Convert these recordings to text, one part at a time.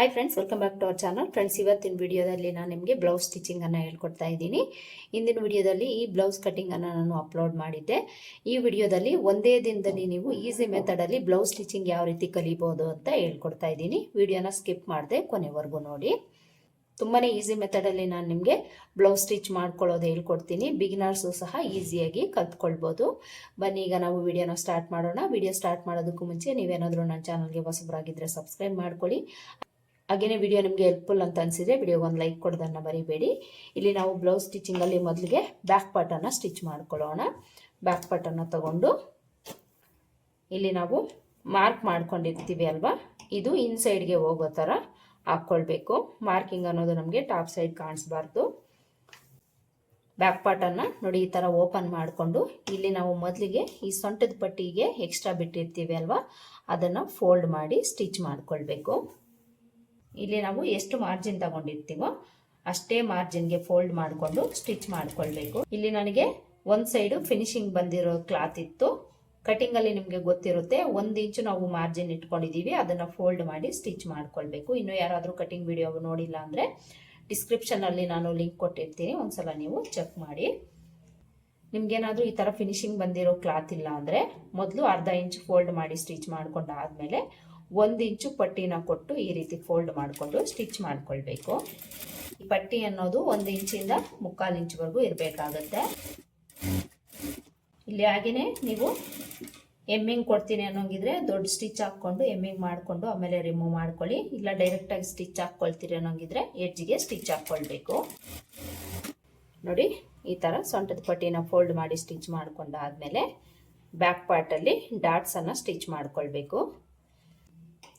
Hi friends, welcome back to our channel. Friends, ಇವತ್ತಿನ ವಿಡಿಯೋದಲ್ಲಿ ನಾನು ನಿಮಗೆ ಬ್ಲೌಸ್ ಸ್ಟಿಚಿಂಗನ್ನು ಹೇಳ್ಕೊಡ್ತಾ ಇದ್ದೀನಿ. ಇಂದಿನ ವಿಡಿಯೋದಲ್ಲಿ ಈ ಬ್ಲೌಸ್ ಕಟಿಂಗನ್ನು ನಾನು ಅಪ್ಲೋಡ್ ಮಾಡಿದ್ದೆ. ಈ ವಿಡಿಯೋದಲ್ಲಿ ಒಂದೇ ದಿನದಲ್ಲಿ ನೀವು ಈಸಿ ಮೆಥಡಲ್ಲಿ ಬ್ಲೌಸ್ ಸ್ಟಿಚಿಂಗ್ ಯಾವ ರೀತಿ ಕಲಿಬೋದು ಅಂತ ಹೇಳ್ಕೊಡ್ತಾ ಇದ್ದೀನಿ. ವಿಡಿಯೋನ ಸ್ಕಿಪ್ ಮಾಡದೆ ಕೊನೆವರೆಗೂ ನೋಡಿ. ತುಂಬಾ ಈಸಿ ಮೆಥಡಲ್ಲಿ ನಾನು ನಿಮಗೆ ಬ್ಲೌಸ್ ಸ್ಟಿಚ್ ಮಾಡ್ಕೊಳ್ಳೋದು ಹೇಳ್ಕೊಡ್ತೀನಿ. ಬಿಗಿನರ್ಸು ಸಹ ಈಸಿಯಾಗಿ ಕಲ್ತ್ಕೊಳ್ಬೋದು. ಬನ್ನಿ, ಈಗ ನಾವು ವಿಡಿಯೋನ ಸ್ಟಾರ್ಟ್ ಮಾಡೋಣ. ವಿಡಿಯೋ ಸ್ಟಾರ್ಟ್ ಮಾಡೋದಕ್ಕೂ ಮುಂಚೆ ನೀವೇನಾದರೂ ನನ್ನ ಚಾನಲ್ಗೆ ಹೊಸಬರಾಗಿದ್ದರೆ ಸಬ್ಸ್ಕ್ರೈಬ್ ಮಾಡ್ಕೊಳ್ಳಿ. ಹಾಗೇನೇ ವಿಡಿಯೋ ನಿಮಗೆ ಹೆಲ್ಪ್ಫುಲ್ ಅಂತ ಅನಿಸಿದರೆ ವಿಡಿಯೋಗೆ ಒಂದು ಲೈಕ್ ಕೊಡೋದನ್ನು ಮರಿಬೇಡಿ. ಇಲ್ಲಿ ನಾವು ಬ್ಲೌಸ್ ಸ್ಟಿಚಿಂಗಲ್ಲಿ ಮೊದಲಿಗೆ ಬ್ಯಾಕ್ ಪಾರ್ಟನ್ನು ಸ್ಟಿಚ್ ಮಾಡ್ಕೊಳ್ಳೋಣ. ಬ್ಯಾಕ್ ಪಾರ್ಟನ್ನು ತಗೊಂಡು ಇಲ್ಲಿ ನಾವು ಮಾರ್ಕ್ ಮಾಡ್ಕೊಂಡಿರ್ತೀವಿ ಅಲ್ವಾ, ಇದು ಇನ್ಸೈಡ್ಗೆ ಹೋಗೋ ಥರ ಹಾಕ್ಕೊಳ್ಬೇಕು. ಮಾರ್ಕಿಂಗ್ ಅನ್ನೋದು ನಮಗೆ ಟಾಪ್ ಸೈಡ್ ಕಾಣಿಸ್ಬಾರ್ದು. ಬ್ಯಾಕ್ ಪಾರ್ಟನ್ನು ನೋಡಿ ಈ ಥರ ಓಪನ್ ಮಾಡಿಕೊಂಡು ಇಲ್ಲಿ ನಾವು ಮೊದಲಿಗೆ ಈ ಸೊಂಟದ ಪಟ್ಟಿಗೆ ಎಕ್ಸ್ಟ್ರಾ ಬಿಟ್ಟಿರ್ತೀವಿ ಅಲ್ವಾ, ಅದನ್ನು ಫೋಲ್ಡ್ ಮಾಡಿ ಸ್ಟಿಚ್ ಮಾಡ್ಕೊಳ್ಬೇಕು. ಇಲ್ಲಿ ನಾವು ಎಷ್ಟು ಮಾರ್ಜಿನ್ ತಗೊಂಡಿರ್ತೀವೋ ಅಷ್ಟೇ ಮಾರ್ಜಿನ್ಗೆ ಫೋಲ್ಡ್ ಮಾಡಿಕೊಂಡು ಸ್ಟಿಚ್ ಮಾಡ್ಕೊಳ್ಬೇಕು. ಇಲ್ಲಿ ನನಗೆ ಒಂದು ಸೈಡು ಫಿನಿಶಿಂಗ್ ಬಂದಿರೋ ಕ್ಲಾತ್ ಇತ್ತು. ಕಟಿಂಗಲ್ಲಿ ನಿಮಗೆ ಗೊತ್ತಿರುತ್ತೆ, 1 ಇಂಚು ನಾವು ಮಾರ್ಜಿನ್ ಇಟ್ಕೊಂಡಿದ್ದೀವಿ, ಅದನ್ನು ಫೋಲ್ಡ್ ಮಾಡಿ ಸ್ಟಿಚ್ ಮಾಡ್ಕೊಳ್ಬೇಕು. ಇನ್ನು ಯಾರಾದರೂ ಕಟಿಂಗ್ ವಿಡಿಯೋ ನೋಡಿಲ್ಲ ಅಂದರೆ ಡಿಸ್ಕ್ರಿಪ್ಷನಲ್ಲಿ ನಾನು ಲಿಂಕ್ ಕೊಟ್ಟಿರ್ತೀನಿ, ಒಂದ್ಸಲ ನೀವು ಚೆಕ್ ಮಾಡಿ. ನಿಮ್ಗೇನಾದರೂ ಈ ಥರ ಫಿನಿಶಿಂಗ್ ಬಂದಿರೋ ಕ್ಲಾತ್ ಇಲ್ಲ ಅಂದರೆ ಮೊದಲು ಅರ್ಧ ಇಂಚು ಫೋಲ್ಡ್ ಮಾಡಿ ಸ್ಟಿಚ್ ಮಾಡ್ಕೊಂಡಾದ್ಮೇಲೆ 1 ಇಂಚು ಪಟ್ಟಿನ ಕೊಟ್ಟು ಈ ರೀತಿ ಫೋಲ್ಡ್ ಮಾಡಿಕೊಂಡು ಸ್ಟಿಚ್ ಮಾಡ್ಕೊಳ್ಬೇಕು. ಈ ಪಟ್ಟಿ ಅನ್ನೋದು 1 ಇಂಚಿಂದ 3/4 ಇಂಚ್ವರೆಗೂ ಇರಬೇಕಾಗತ್ತೆ. ಇಲ್ಲಿ ಹಾಗೆಯೇ ನೀವು ಎಮ್ಮಿಂಗ್ ಕೊಡ್ತೀನಿ ಅನ್ನೋಂಗಿದ್ರೆ ದೊಡ್ಡ ಸ್ಟಿಚ್ ಹಾಕ್ಕೊಂಡು ಎಮ್ಮಿಂಗ್ ಮಾಡಿಕೊಂಡು ಆಮೇಲೆ ರಿಮೂವ್ ಮಾಡ್ಕೊಳ್ಳಿ. ಇಲ್ಲ ಡೈರೆಕ್ಟಾಗಿ ಸ್ಟಿಚ್ ಹಾಕ್ಕೊಳ್ತೀರಿ ಅನ್ನೋಂಗಿದ್ರೆ ಎಡ್ಜ್ಗೆ ಸ್ಟಿಚ್ ಹಾಕ್ಕೊಳ್ಬೇಕು. ನೋಡಿ, ಈ ಥರ ಸೊಂಟದ ಪಟ್ಟಿನ ಫೋಲ್ಡ್ ಮಾಡಿ ಸ್ಟಿಚ್ ಮಾಡ್ಕೊಂಡಾದ್ಮೇಲೆ ಬ್ಯಾಕ್ ಪಾರ್ಟಲ್ಲಿ ಡಾಟ್ಸನ್ನು ಸ್ಟಿಚ್ ಮಾಡ್ಕೊಳ್ಬೇಕು.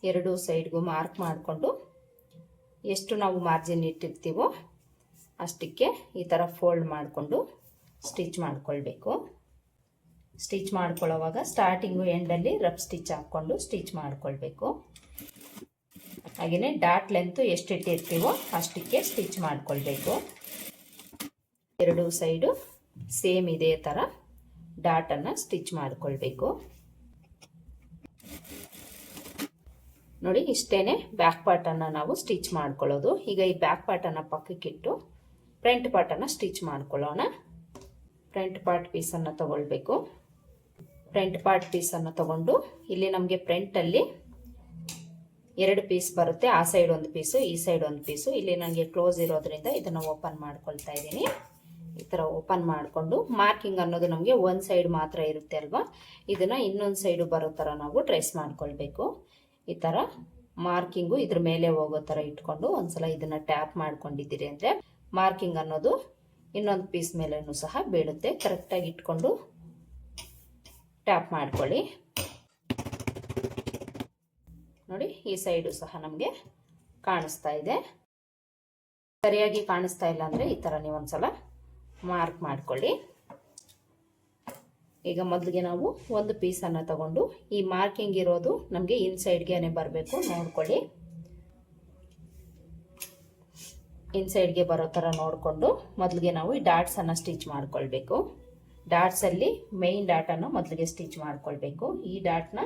2 ಸೈಡ್ಗೂ ಮಾರ್ಕ್ ಮಾಡಿಕೊಂಡು ಎಷ್ಟು ನಾವು ಮಾರ್ಜಿನ್ ಇಟ್ಟಿರ್ತೀವೋ ಅಷ್ಟಕ್ಕೆ ಈ ಥರ ಫೋಲ್ಡ್ ಮಾಡಿಕೊಂಡು ಸ್ಟಿಚ್ ಮಾಡ್ಕೊಳ್ಬೇಕು. ಸ್ಟಿಚ್ ಮಾಡ್ಕೊಳ್ಳೋವಾಗ ಸ್ಟಾರ್ಟಿಂಗು ಎಂಡಲ್ಲಿ ರಫ್ ಸ್ಟಿಚ್ ಹಾಕ್ಕೊಂಡು ಸ್ಟಿಚ್ ಮಾಡ್ಕೊಳ್ಬೇಕು. ಹಾಗೆಯೇ ಡಾಟ್ ಲೆಂತು ಎಷ್ಟು ಇಟ್ಟಿರ್ತೀವೋ ಅಷ್ಟಕ್ಕೆ ಸ್ಟಿಚ್ ಮಾಡ್ಕೊಳ್ಬೇಕು. 2 ಸೈಡು ಸೇಮ್ ಇದೇ ಥರ ಡಾಟನ್ನು ಸ್ಟಿಚ್ ಮಾಡ್ಕೊಳ್ಬೇಕು. ನೋಡಿ, ಇಷ್ಟೇನೆ ಬ್ಯಾಕ್ ಪಾರ್ಟನ್ನು ನಾವು ಸ್ಟಿಚ್ ಮಾಡ್ಕೊಳ್ಳೋದು. ಈಗ ಈ ಬ್ಯಾಕ್ ಪಾರ್ಟನ್ನು ಪಕ್ಕಕ್ಕಿಟ್ಟು ಫ್ರಂಟ್ ಪಾರ್ಟನ್ನು ಸ್ಟಿಚ್ ಮಾಡ್ಕೊಳ್ಳೋಣ. ಫ್ರಂಟ್ ಪಾರ್ಟ್ ಪೀಸನ್ನು ತಗೊಳ್ಬೇಕು. ಫ್ರಂಟ್ ಪಾರ್ಟ್ ಪೀಸನ್ನು ತಗೊಂಡು ಇಲ್ಲಿ ನಮಗೆ ಫ್ರಂಟಲ್ಲಿ 2 ಪೀಸ್ ಬರುತ್ತೆ. ಆ ಸೈಡ್ 1 ಪೀಸು, ಈ ಸೈಡ್ 1 ಪೀಸು. ಇಲ್ಲಿ ನನಗೆ ಕ್ಲೋಸ್ ಇರೋದ್ರಿಂದ ಇದನ್ನು ಓಪನ್ ಮಾಡ್ಕೊಳ್ತಾ ಇದ್ದೀನಿ. ಈ ಥರ ಓಪನ್ ಮಾಡಿಕೊಂಡು ಮಾರ್ಕಿಂಗ್ ಅನ್ನೋದು ನಮಗೆ 1 ಸೈಡ್ ಮಾತ್ರ ಇರುತ್ತೆ ಅಲ್ವಾ, ಇದನ್ನು ಇನ್ನೊಂದು ಸೈಡು ಬರೋ ಥರ ನಾವು ಟ್ರೇಸ್ ಮಾಡ್ಕೊಳ್ಬೇಕು. ಈ ಥರ ಮಾರ್ಕಿಂಗು ಇದ್ರ ಮೇಲೆ ಹೋಗೋ ಥರ ಇಟ್ಕೊಂಡು ಒಂದ್ಸಲ ಇದನ್ನು ಟ್ಯಾಪ್ ಮಾಡ್ಕೊಂಡಿದ್ದೀರಿ ಅಂದರೆ ಮಾರ್ಕಿಂಗ್ ಅನ್ನೋದು ಇನ್ನೊಂದು ಪೀಸ್ ಮೇಲೂ ಸಹ ಬೀಳುತ್ತೆ. ಕರೆಕ್ಟಾಗಿ ಇಟ್ಕೊಂಡು ಟ್ಯಾಪ್ ಮಾಡ್ಕೊಳ್ಳಿ. ನೋಡಿ, ಈ ಸೈಡು ಸಹ ನಮಗೆ ಕಾಣಿಸ್ತಾ ಇದೆ. ಸರಿಯಾಗಿ ಕಾಣಿಸ್ತಾ ಇಲ್ಲ ಅಂದರೆ ಈ ಥರ ನೀವು ಒಂದ್ಸಲ ಮಾರ್ಕ್ ಮಾಡ್ಕೊಳ್ಳಿ. ಈಗ ಮೊದಲಿಗೆ ನಾವು 1 ಪೀಸನ್ನು ತಗೊಂಡು ಈ ಮಾರ್ಕಿಂಗ್ ಇರೋದು ನಮಗೆ ಇನ್ಸೈಡ್ಗೆ ಬರಬೇಕು, ನೋಡ್ಕೊಳ್ಳಿ. ಇನ್ಸೈಡ್ಗೆ ಬರೋ ಥರ ನೋಡಿಕೊಂಡು ಮೊದಲಿಗೆ ನಾವು ಈ ಡಾಟ್ಸನ್ನು ಸ್ಟಿಚ್ ಮಾಡ್ಕೊಳ್ಬೇಕು. ಡಾಟ್ಸಲ್ಲಿ ಮೇಯ್ನ್ ಡಾಟನ್ನು ಮೊದಲಿಗೆ ಸ್ಟಿಚ್ ಮಾಡ್ಕೊಳ್ಬೇಕು. ಈ ಡಾಟ್ನ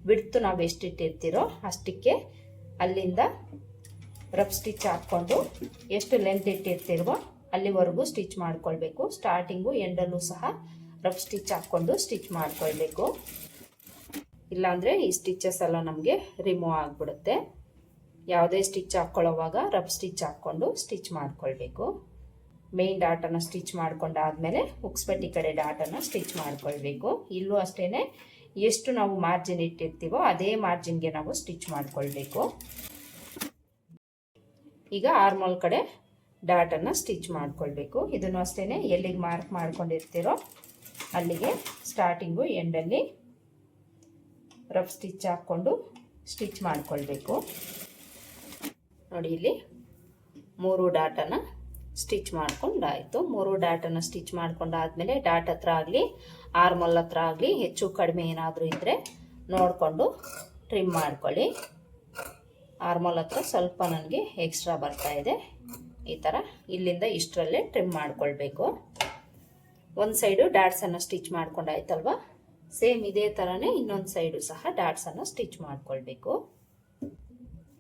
ಬಿಡ್ತು ನಾವು ಎಷ್ಟಿಟ್ಟಿರ್ತೀರೋ ಅಷ್ಟಕ್ಕೆ ಅಲ್ಲಿಂದ ರಫ್ ಸ್ಟಿಚ್ ಹಾಕ್ಕೊಂಡು ಎಷ್ಟು ಲೆಂತ್ ಇಟ್ಟಿರ್ತಿರೋ ಅಲ್ಲಿವರೆಗೂ ಸ್ಟಿಚ್ ಮಾಡ್ಕೊಳ್ಬೇಕು. ಸ್ಟಾರ್ಟಿಂಗು ಎಂಡಲ್ಲೂ ಸಹ ರಫ್ ಸ್ಟಿಚ್ ಹಾಕ್ಕೊಂಡು ಸ್ಟಿಚ್ ಮಾಡ್ಕೊಳ್ಬೇಕು. ಇಲ್ಲಾಂದರೆ ಈ ಸ್ಟಿಚಸ್ ಎಲ್ಲ ನಮಗೆ ರಿಮೂವ್ ಆಗಿಬಿಡುತ್ತೆ. ಯಾವುದೇ ಸ್ಟಿಚ್ ಹಾಕ್ಕೊಳ್ಳೋವಾಗ ರಫ್ ಸ್ಟಿಚ್ ಹಾಕ್ಕೊಂಡು ಸ್ಟಿಚ್ ಮಾಡ್ಕೊಳ್ಬೇಕು. ಮೇಯ್ನ್ ಡಾಟನ್ನು ಸ್ಟಿಚ್ ಮಾಡ್ಕೊಂಡಾದ್ಮೇಲೆ ಉಕ್ಸ್ಪಟ್ಟಿ ಕಡೆ ಡಾಟನ್ನು ಸ್ಟಿಚ್ ಮಾಡ್ಕೊಳ್ಬೇಕು. ಇಲ್ಲೂ ಅಷ್ಟೇ ಎಷ್ಟು ನಾವು ಮಾರ್ಜಿನ್ ಇಟ್ಟಿರ್ತೀವೋ ಅದೇ ಮಾರ್ಜಿನ್ಗೆ ನಾವು ಸ್ಟಿಚ್ ಮಾಡ್ಕೊಳ್ಬೇಕು. ಈಗ ಆರ್ಮೋಲ್ ಕಡೆ ಡಾಟನ್ನು ಸ್ಟಿಚ್ ಮಾಡ್ಕೊಳ್ಬೇಕು. ಇದನ್ನು ಅಷ್ಟೇ ಎಲ್ಲಿಗೆ ಮಾರ್ಕ್ ಮಾಡ್ಕೊಂಡಿರ್ತೀರೋ ಅಲ್ಲಿಗೆ ಸ್ಟಾರ್ಟಿಂಗು ಎಂಡಲ್ಲಿ ರಫ್ ಸ್ಟಿಚ್ ಹಾಕ್ಕೊಂಡು ಸ್ಟಿಚ್ ಮಾಡ್ಕೊಳ್ಬೇಕು. ನೋಡಿ, ಇಲ್ಲಿ 3 ಡಾಟನ್ನು ಸ್ಟಿಚ್ ಮಾಡ್ಕೊಂಡಾಯಿತು. 3 ಡಾಟನ್ನು ಸ್ಟಿಚ್ ಮಾಡ್ಕೊಂಡಾದ್ಮೇಲೆ ಡಾಟ್ ಹತ್ರ ಆಗಲಿ ಆರ್ಮೋಲ್ ಹತ್ರ ಆಗಲಿ ಹೆಚ್ಚು ಕಡಿಮೆ ಏನಾದರೂ ಇದ್ದರೆ ನೋಡಿಕೊಂಡು ಟ್ರಿಮ್ ಮಾಡ್ಕೊಳ್ಳಿ. ಆರ್ಮೋಲ್ ಹತ್ರ ಸ್ವಲ್ಪ ನನಗೆ ಎಕ್ಸ್ಟ್ರಾ ಬರ್ತಾ ಇದೆ. ಈ ಥರ ಇಲ್ಲಿಂದ ಇಷ್ಟರಲ್ಲೇ ಟ್ರಿಮ್ ಮಾಡ್ಕೊಳ್ಬೇಕು. 1 ಸೈಡು ಡಾಟ್ಸನ್ನು ಸ್ಟಿಚ್ ಮಾಡ್ಕೊಂಡಾಯ್ತಲ್ವ, ಸೇಮ್ ಇದೇ ಥರನೇ ಇನ್ನೊಂದು ಸೈಡು ಸಹ ಡಾಟ್ಸನ್ನು ಸ್ಟಿಚ್ ಮಾಡ್ಕೊಳ್ಬೇಕು.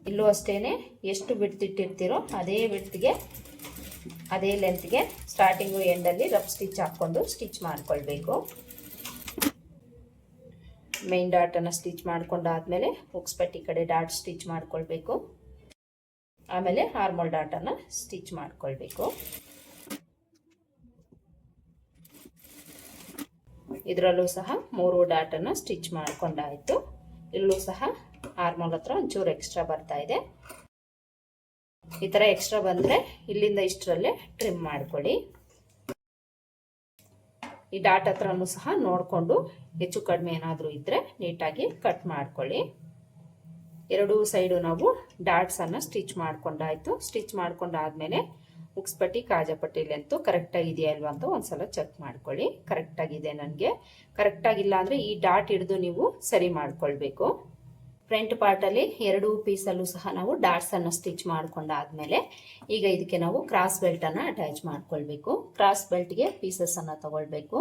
ಇಲ್ಲೂ ಅಷ್ಟೇ ಎಷ್ಟು ಬಿಡ್ತಿಟ್ಟಿರ್ತೀರೋ ಅದೇ ಬಿಡ್ತಿಗೆ ಅದೇ ಲೆಂತ್ಗೆ ಸ್ಟಾರ್ಟಿಂಗು ಎಂಡಲ್ಲಿ ರಫ್ ಸ್ಟಿಚ್ ಹಾಕ್ಕೊಂಡು ಸ್ಟಿಚ್ ಮಾಡ್ಕೊಳ್ಬೇಕು. ಮೇನ್ ಡಾಟನ್ನು ಸ್ಟಿಚ್ ಮಾಡ್ಕೊಂಡಾದ್ಮೇಲೆ ಉಕ್ಸ್ಪಟ್ಟಿ ಕಡೆ ಡಾಟ್ ಸ್ಟಿಚ್ ಮಾಡ್ಕೊಳ್ಬೇಕು. ಆಮೇಲೆ ಆರ್ಮೋಲ್ ಡಾಟನ್ನು ಸ್ಟಿಚ್ ಮಾಡ್ಕೊಳ್ಬೇಕು. ಇದರಲ್ಲೂ ಸಹ 3 ಡಾಟನ್ನು ಸ್ಟಿಚ್ ಮಾಡ್ಕೊಂಡಾಯ್ತು. ಇಲ್ಲೂ ಸಹ ಆರ್ಮೋಲ್ ಹತ್ರ ಒಂಚೂರು ಎಕ್ಸ್ಟ್ರಾ ಬರ್ತಾ ಇದೆ. ಈ ಥರ ಎಕ್ಸ್ಟ್ರಾ ಬಂದರೆ ಇಲ್ಲಿಂದ ಇಷ್ಟರಲ್ಲೇ ಟ್ರಿಮ್ ಮಾಡ್ಕೊಳ್ಳಿ. ಈ ಡಾಟ್ ಹತ್ರನೂ ಸಹ ನೋಡಿಕೊಂಡು ಹೆಚ್ಚು ಕಡಿಮೆ ಏನಾದರೂ ಇದ್ದರೆ ನೀಟಾಗಿ ಕಟ್ ಮಾಡ್ಕೊಳ್ಳಿ. ಎರಡೂ ಸೈಡು ನಾವು ಡಾಟ್ಸನ್ನು ಸ್ಟಿಚ್ ಮಾಡ್ಕೊಂಡಾಯ್ತು. ಸ್ಟಿಚ್ ಮಾಡ್ಕೊಂಡಾದ್ಮೇಲೆ ಉಕ್ಸ್ಪಟ್ಟಿ ಕಾಜಾಪಟ್ಟಿ ಲೆಂತು ಕರೆಕ್ಟಾಗಿದೆಯಾ ಅಲ್ವಾ ಅಂತ ಒಂದ್ಸಲ ಚೆಕ್ ಮಾಡ್ಕೊಳ್ಳಿ. ಕರೆಕ್ಟಾಗಿದೆ. ನನಗೆ ಕರೆಕ್ಟಾಗಿಲ್ಲ ಅಂದರೆ ಈ ಡಾಟ್ ಹಿಡಿದು ನೀವು ಸರಿ ಮಾಡ್ಕೊಳ್ಬೇಕು. ಫ್ರಂಟ್ ಪಾರ್ಟಲ್ಲಿ ಎರಡೂ ಪೀಸಲ್ಲೂ ಸಹ ನಾವು ಡಾಟ್ಸನ್ನು ಸ್ಟಿಚ್ ಮಾಡ್ಕೊಂಡಾದ್ಮೇಲೆ ಈಗ ಇದಕ್ಕೆ ನಾವು ಕ್ರಾಸ್ ಬೆಲ್ಟನ್ನು ಅಟ್ಯಾಚ್ ಮಾಡ್ಕೊಳ್ಬೇಕು. ಕ್ರಾಸ್ ಬೆಲ್ಟ್ಗೆ ಪೀಸಸ್ಸನ್ನು ತಗೊಳ್ಬೇಕು.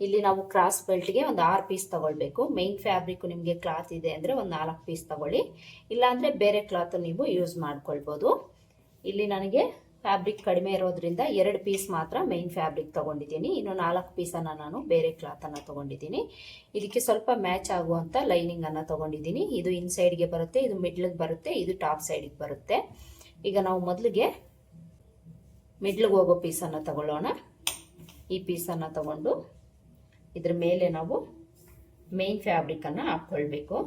ಇಲ್ಲಿ ನಾವು ಕ್ರಾಸ್ ಬೆಲ್ಟ್ಗೆ ಒಂದು 6 ಪೀಸ್ ತಗೊಳ್ಬೇಕು. ಮೇನ್ ಫ್ಯಾಬ್ರಿಕ್ ನಿಮಗೆ ಕ್ಲಾತ್ ಇದೆ ಅಂದರೆ ಒಂದು 4 ಪೀಸ್ ತಗೊಳ್ಳಿ. ಇಲ್ಲಾಂದರೆ ಬೇರೆ ಕ್ಲಾತ್ ನೀವು ಯೂಸ್ ಮಾಡ್ಕೊಳ್ಬೋದು. ಇಲ್ಲಿ ನನಗೆ ಫ್ಯಾಬ್ರಿಕ್ ಕಡಿಮೆ ಇರೋದ್ರಿಂದ 2 ಪೀಸ್ ಮಾತ್ರ ಮೇನ್ ಫ್ಯಾಬ್ರಿಕ್ ತಗೊಂಡಿದ್ದೀನಿ. ಇನ್ನು 4 ಪೀಸನ್ನು ನಾನು ಬೇರೆ ಕ್ಲಾತನ್ನು ತಗೊಂಡಿದ್ದೀನಿ. ಇದಕ್ಕೆ ಸ್ವಲ್ಪ ಮ್ಯಾಚ್ ಆಗುವಂಥ ಲೈನಿಂಗನ್ನು ತಗೊಂಡಿದ್ದೀನಿ. ಇದು ಇನ್ಸೈಡ್ಗೆ ಬರುತ್ತೆ, ಇದು ಮಿಡ್ಲಿಗೆ ಬರುತ್ತೆ, ಇದು ಟಾಪ್ ಸೈಡಿಗೆ ಬರುತ್ತೆ. ಈಗ ನಾವು ಮೊದಲಿಗೆ ಮಿಡ್ಲಿಗೆ ಹೋಗೋ ಪೀಸನ್ನು ತಗೊಳ್ಳೋಣ. ಈ ಪೀಸನ್ನು ತಗೊಂಡು ಇದ್ರ ಮೇಲೆ ನಾವು ಮೇನ್ ಫ್ಯಾಬ್ರಿಕನ್ನು ಹಾಕ್ಕೊಳ್ಬೇಕು.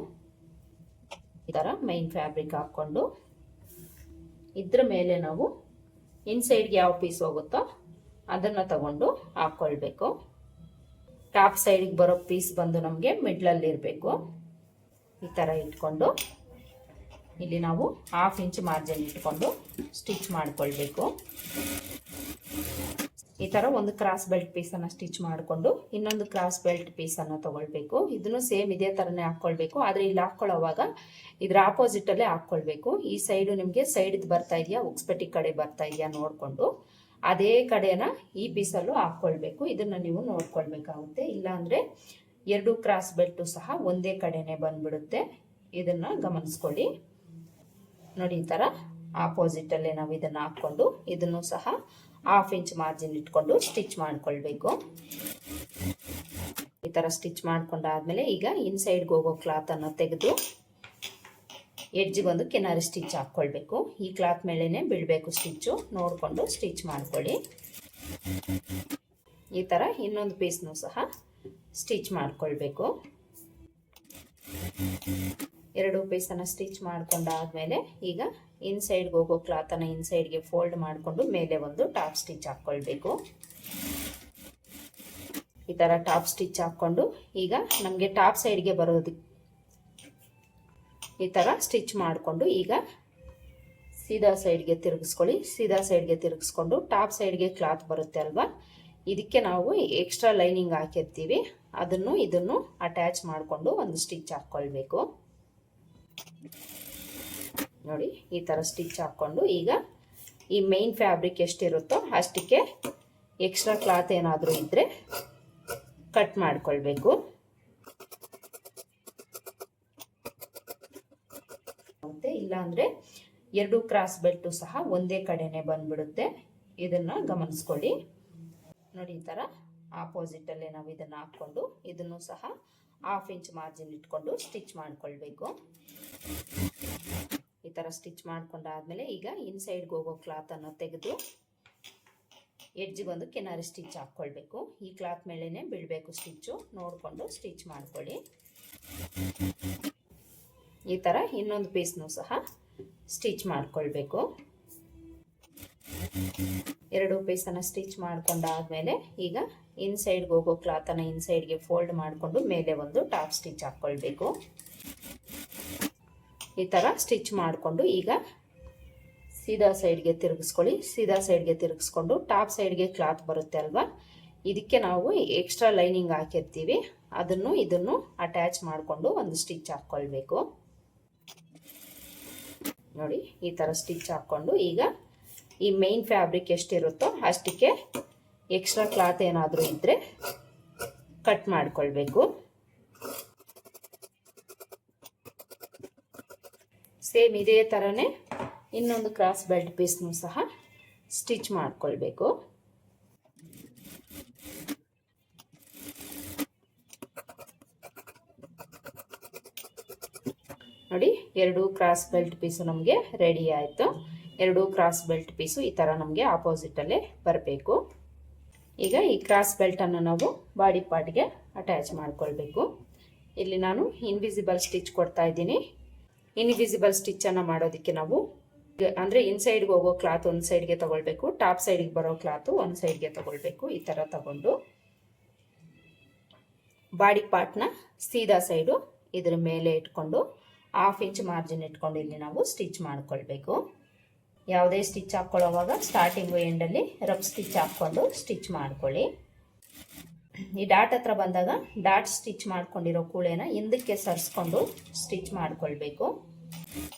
ಈ ಥರ ಮೇನ್ ಫ್ಯಾಬ್ರಿಕ್ ಹಾಕ್ಕೊಂಡು ಇದ್ರ ಮೇಲೆ ನಾವು ಇನ್ಸೈಡ್ಗೆ ಯಾವ ಪೀಸ್ ಹೋಗುತ್ತೋ ಅದನ್ನು ತಗೊಂಡು ಹಾಕ್ಕೊಳ್ಬೇಕು. ಟಾಪ್ ಸೈಡಿಗೆ ಬರೋ ಪೀಸ್ ಬಂದು ನಮಗೆ ಮಿಡ್ಲಲ್ಲಿ ಇರಬೇಕು. ಈ ಥರ ಇಟ್ಕೊಂಡು ಇಲ್ಲಿ ನಾವು 1/2 ಇಂಚ್ ಮಾರ್ಜಿನ್ ಇಟ್ಕೊಂಡು ಸ್ಟಿಚ್ ಮಾಡ್ಕೊಳ್ಬೇಕು. ಈ ಥರ ಒಂದು ಕ್ರಾಸ್ ಬೆಲ್ಟ್ ಪೀಸನ್ನು ಸ್ಟಿಚ್ ಮಾಡಿಕೊಂಡು ಇನ್ನೊಂದು ಕ್ರಾಸ್ ಬೆಲ್ಟ್ ಪೀಸನ್ನು ತಗೊಳ್ಬೇಕು. ಇದನ್ನು ಸೇಮ್ ಇದೇ ಥರನೇ ಹಾಕ್ಕೊಳ್ಬೇಕು. ಆದರೆ ಇಲ್ಲಿ ಹಾಕ್ಕೊಳ್ಳೋವಾಗ ಇದ್ರ ಆಪೋಸಿಟಲ್ಲೇ ಹಾಕ್ಕೊಳ್ಬೇಕು. ಈ ಸೈಡು ನಿಮಗೆ ಸೈಡ್ದು ಬರ್ತಾ ಇದೆಯಾ, ಉಕ್ಸ್ಪಟ್ಟಿ ಕಡೆ ಬರ್ತಾ ಇದೆಯಾ ನೋಡಿಕೊಂಡು ಅದೇ ಕಡೆನ ಈ ಪೀಸಲ್ಲೂ ಹಾಕ್ಕೊಳ್ಬೇಕು. ಇದನ್ನು ನೀವು ನೋಡ್ಕೊಳ್ಬೇಕಾಗುತ್ತೆ. ಇಲ್ಲಾಂದರೆ 2 ಕ್ರಾಸ್ ಬೆಲ್ಟು ಸಹ ಒಂದೇ ಕಡೆನೇ ಬಂದ್ಬಿಡುತ್ತೆ. ಇದನ್ನು ಗಮನಿಸ್ಕೊಳ್ಳಿ. ನೋಡಿ, ಈ ಥರ ಆಪೋಸಿಟಲ್ಲೇ ನಾವು ಇದನ್ನು ಹಾಕ್ಕೊಂಡು ಇದನ್ನು ಸಹ 1/2 ಇಂಚ್ ಮಾರ್ಜಿನ್ ಇಟ್ಕೊಂಡು ಸ್ಟಿಚ್ ಮಾಡ್ಕೊಳ್ಬೇಕು. ಈ ಥರ ಸ್ಟಿಚ್ ಮಾಡ್ಕೊಂಡಾದ್ಮೇಲೆ ಈಗ ಇನ್ಸೈಡ್ಗೆ ಹೋಗೋ ಕ್ಲಾತನ್ನು ತೆಗೆದು ಎಡ್ಜಿಗೆ ಒಂದು ಕಿನಾರಿ ಸ್ಟಿಚ್ ಹಾಕ್ಕೊಳ್ಬೇಕು. ಈ ಕ್ಲಾತ್ ಮೇಲೇ ಬೀಳಬೇಕು ಸ್ಟಿಚ್ಚು, ನೋಡಿಕೊಂಡು ಸ್ಟಿಚ್ ಮಾಡ್ಕೊಳ್ಳಿ. ಈ ಥರ ಇನ್ನೊಂದು ಪೀಸ್ನೂ ಸಹ ಸ್ಟಿಚ್ ಮಾಡ್ಕೊಳ್ಬೇಕು. 2 ಪೀಸನ್ನು ಸ್ಟಿಚ್ ಮಾಡ್ಕೊಂಡಾದ್ಮೇಲೆ ಈಗ ಇನ್ಸೈಡ್ಗೆ ಹೋಗೋ ಕ್ಲಾತನ್ನು ಇನ್ಸೈಡ್ಗೆ ಫೋಲ್ಡ್ ಮಾಡಿಕೊಂಡು ಮೇಲೆ ಒಂದು ಟಾಪ್ ಸ್ಟಿಚ್ ಹಾಕ್ಕೊಳ್ಬೇಕು. ಈ ಥರ ಟಾಪ್ ಸ್ಟಿಚ್ ಹಾಕ್ಕೊಂಡು ಈಗ ನಮಗೆ ಟಾಪ್ ಸೈಡ್ಗೆ ಬರೋದಕ್ಕೆ ಈ ಥರ ಸ್ಟಿಚ್ ಮಾಡಿಕೊಂಡು ಈಗ ಸೀದಾ ಸೈಡ್ಗೆ ತಿರುಗಿಸ್ಕೊಳ್ಳಿ. ಸೀದಾ ಸೈಡ್ಗೆ ತಿರುಗಿಸ್ಕೊಂಡು ಟಾಪ್ ಸೈಡ್ಗೆ ಕ್ಲಾತ್ ಬರುತ್ತೆ ಅಲ್ವಾ, ಇದಕ್ಕೆ ನಾವು ಎಕ್ಸ್ಟ್ರಾ ಲೈನಿಂಗ್ ಹಾಕಿರ್ತೀವಿ, ಅದನ್ನು ಇದನ್ನು ಅಟ್ಯಾಚ್ ಮಾಡಿಕೊಂಡು ಒಂದು ಸ್ಟಿಚ್ ಹಾಕ್ಕೊಳ್ಬೇಕು. ನೋಡಿ, ಈ ಥರ ಸ್ಟಿಚ್ ಹಾಕ್ಕೊಂಡು ಈಗ ಈ ಮೇನ್ ಫ್ಯಾಬ್ರಿಕ್ ಎಷ್ಟಿರುತ್ತೋ ಅಷ್ಟಕ್ಕೆ ಎಕ್ಸ್ಟ್ರಾ ಕ್ಲಾತ್ ಏನಾದರೂ ಇದ್ದರೆ ಕಟ್ ಮಾಡ್ಕೊಳ್ಬೇಕು. ಮತ್ತೆ ಇಲ್ಲಾಂದರೆ 2 ಕ್ರಾಸ್ ಬೆಲ್ಟು ಸಹ ಒಂದೇ ಕಡೆನೇ ಬಂದ್ಬಿಡುತ್ತೆ. ಇದನ್ನು ಗಮನಿಸ್ಕೊಳ್ಳಿ. ನೋಡಿ, ಈ ಥರ ಆಪೋಸಿಟಲ್ಲೇ ನಾವು ಇದನ್ನು ಹಾಕ್ಕೊಂಡು ಇದನ್ನು ಸಹ 1/2 ಇಂಚ್ ಮಾರ್ಜಿನ್ ಇಟ್ಕೊಂಡು ಸ್ಟಿಚ್ ಮಾಡ್ಕೊಳ್ಬೇಕು. ಈ ಥರ ಸ್ಟಿಚ್ ಮಾಡ್ಕೊಂಡಾದ್ಮೇಲೆ ಈಗ ಇನ್ಸೈಡ್ಗೆ ಹೋಗೋ ಕ್ಲಾತನ್ನು ತೆಗೆದು ಎಡ್ಜಿಗೆ ಒಂದು ಕಿನಾರಿ ಸ್ಟಿಚ್ ಹಾಕ್ಕೊಳ್ಬೇಕು. ಈ ಕ್ಲಾತ್ ಮೇಲೇ ಬೀಳಬೇಕು ಸ್ಟಿಚ್ಚು, ನೋಡಿಕೊಂಡು ಸ್ಟಿಚ್ ಮಾಡ್ಕೊಳ್ಳಿ. ಈ ಥರ ಇನ್ನೊಂದು ಪೀಸ್ನೂ ಸಹ ಸ್ಟಿಚ್ ಮಾಡ್ಕೊಳ್ಬೇಕು. 2 ಪೀಸನ್ನು ಸ್ಟಿಚ್ ಮಾಡ್ಕೊಂಡಾದ್ಮೇಲೆ ಈಗ ಇನ್ಸೈಡ್ಗೆ ಹೋಗೋ ಕ್ಲಾತನ್ನು ಇನ್ಸೈಡ್ಗೆ ಫೋಲ್ಡ್ ಮಾಡಿಕೊಂಡು ಮೇಲೆ ಒಂದು ಟಾಪ್ ಸ್ಟಿಚ್ ಹಾಕ್ಕೊಳ್ಬೇಕು. ಈ ಥರ ಸ್ಟಿಚ್ ಮಾಡಿಕೊಂಡು ಈಗ ಸೀದಾ ಸೈಡ್ಗೆ ತಿರುಗಿಸ್ಕೊಳ್ಳಿ. ಸೀದಾ ಸೈಡ್ಗೆ ತಿರುಗಿಸ್ಕೊಂಡು ಟಾಪ್ ಸೈಡ್ಗೆ ಕ್ಲಾತ್ ಬರುತ್ತೆ ಅಲ್ವಾ, ಇದಕ್ಕೆ ನಾವು ಎಕ್ಸ್ಟ್ರಾ ಲೈನಿಂಗ್ ಹಾಕಿರ್ತೀವಿ, ಅದನ್ನು ಇದನ್ನು ಅಟ್ಯಾಚ್ ಮಾಡಿಕೊಂಡು ಒಂದು ಸ್ಟಿಚ್ ಹಾಕ್ಕೊಳ್ಬೇಕು. ನೋಡಿ, ಈ ಥರ ಸ್ಟಿಚ್ ಹಾಕ್ಕೊಂಡು ಈಗ ಈ ಮೇನ್ ಫ್ಯಾಬ್ರಿಕ್ ಎಷ್ಟಿರುತ್ತೋ ಅಷ್ಟಕ್ಕೆ ಎಕ್ಸ್ಟ್ರಾ ಕ್ಲಾತ್ ಏನಾದರೂ ಇದ್ದರೆ ಕಟ್ ಮಾಡ್ಕೊಳ್ಬೇಕು. ಸೇಮ್ ಇದೇ ಥರನೇ ಇನ್ನೊಂದು ಕ್ರಾಸ್ ಬೆಲ್ಟ್ ಪೀಸ್ನೂ ಸಹ ಸ್ಟಿಚ್ ಮಾಡ್ಕೊಳ್ಬೇಕು. ನೋಡಿ, 2 ಕ್ರಾಸ್ ಬೆಲ್ಟ್ ಪೀಸು ನಮಗೆ ರೆಡಿ ಆಯಿತು. 2 ಕ್ರಾಸ್ ಬೆಲ್ಟ್ ಪೀಸು ಈ ಥರ ನಮಗೆ ಆಪೋಸಿಟಲ್ಲೇ ಬರಬೇಕು. ಈಗ ಈ ಕ್ರಾಸ್ ಬೆಲ್ಟನ್ನು ನಾವು ಬಾಡಿ ಪಾರ್ಟ್ಗೆ ಅಟ್ಯಾಚ್ ಮಾಡ್ಕೊಳ್ಬೇಕು. ಇಲ್ಲಿ ನಾನು ಇನ್ವಿಸಿಬಲ್ ಸ್ಟಿಚ್ ಕೊಡ್ತಾ ಇದ್ದೀನಿ. ಇನ್ವಿಸಿಬಲ್ ಸ್ಟಿಚ್ಚನ್ನು ಮಾಡೋದಕ್ಕೆ ನಾವು ಅಂದರೆ ಇನ್ಸೈಡ್ಗೆ ಹೋಗೋ ಕ್ಲಾತ್ ಒಂದು ಸೈಡ್ಗೆ ತೊಗೊಳ್ಬೇಕು, ಟಾಪ್ ಸೈಡ್ಗೆ ಬರೋ ಕ್ಲಾತು ಒಂದು ಸೈಡ್ಗೆ ತೊಗೊಳ್ಬೇಕು. ಈ ಥರ ತಗೊಂಡು ಬಾಡಿ ಪಾರ್ಟ್ನ ಸೀದಾ ಸೈಡು ಇದ್ರ ಮೇಲೆ ಇಟ್ಕೊಂಡು 1/2 ಇಂಚ್ ಮಾರ್ಜಿನ್ ಇಟ್ಕೊಂಡು ಇಲ್ಲಿ ನಾವು ಸ್ಟಿಚ್ ಮಾಡ್ಕೊಳ್ಬೇಕು. ಯಾವುದೇ ಸ್ಟಿಚ್ ಹಾಕ್ಕೊಳ್ಳೋವಾಗ ಸ್ಟಾರ್ಟಿಂಗು ಎಂಡಲ್ಲಿ ರಫ್ ಸ್ಟಿಚ್ ಹಾಕ್ಕೊಂಡು ಸ್ಟಿಚ್ ಮಾಡ್ಕೊಳ್ಳಿ. ಈ ಡಾಟ್ ಹತ್ರ ಬಂದಾಗ ಡಾಟ್ ಸ್ಟಿಚ್ ಮಾಡ್ಕೊಂಡಿರೋ ಕೂಳೆನ ಹಿಂದಕ್ಕೆ ಸರಿಸ್ಕೊಂಡು ಸ್ಟಿಚ್ ಮಾಡ್ಕೊಳ್ಬೇಕು.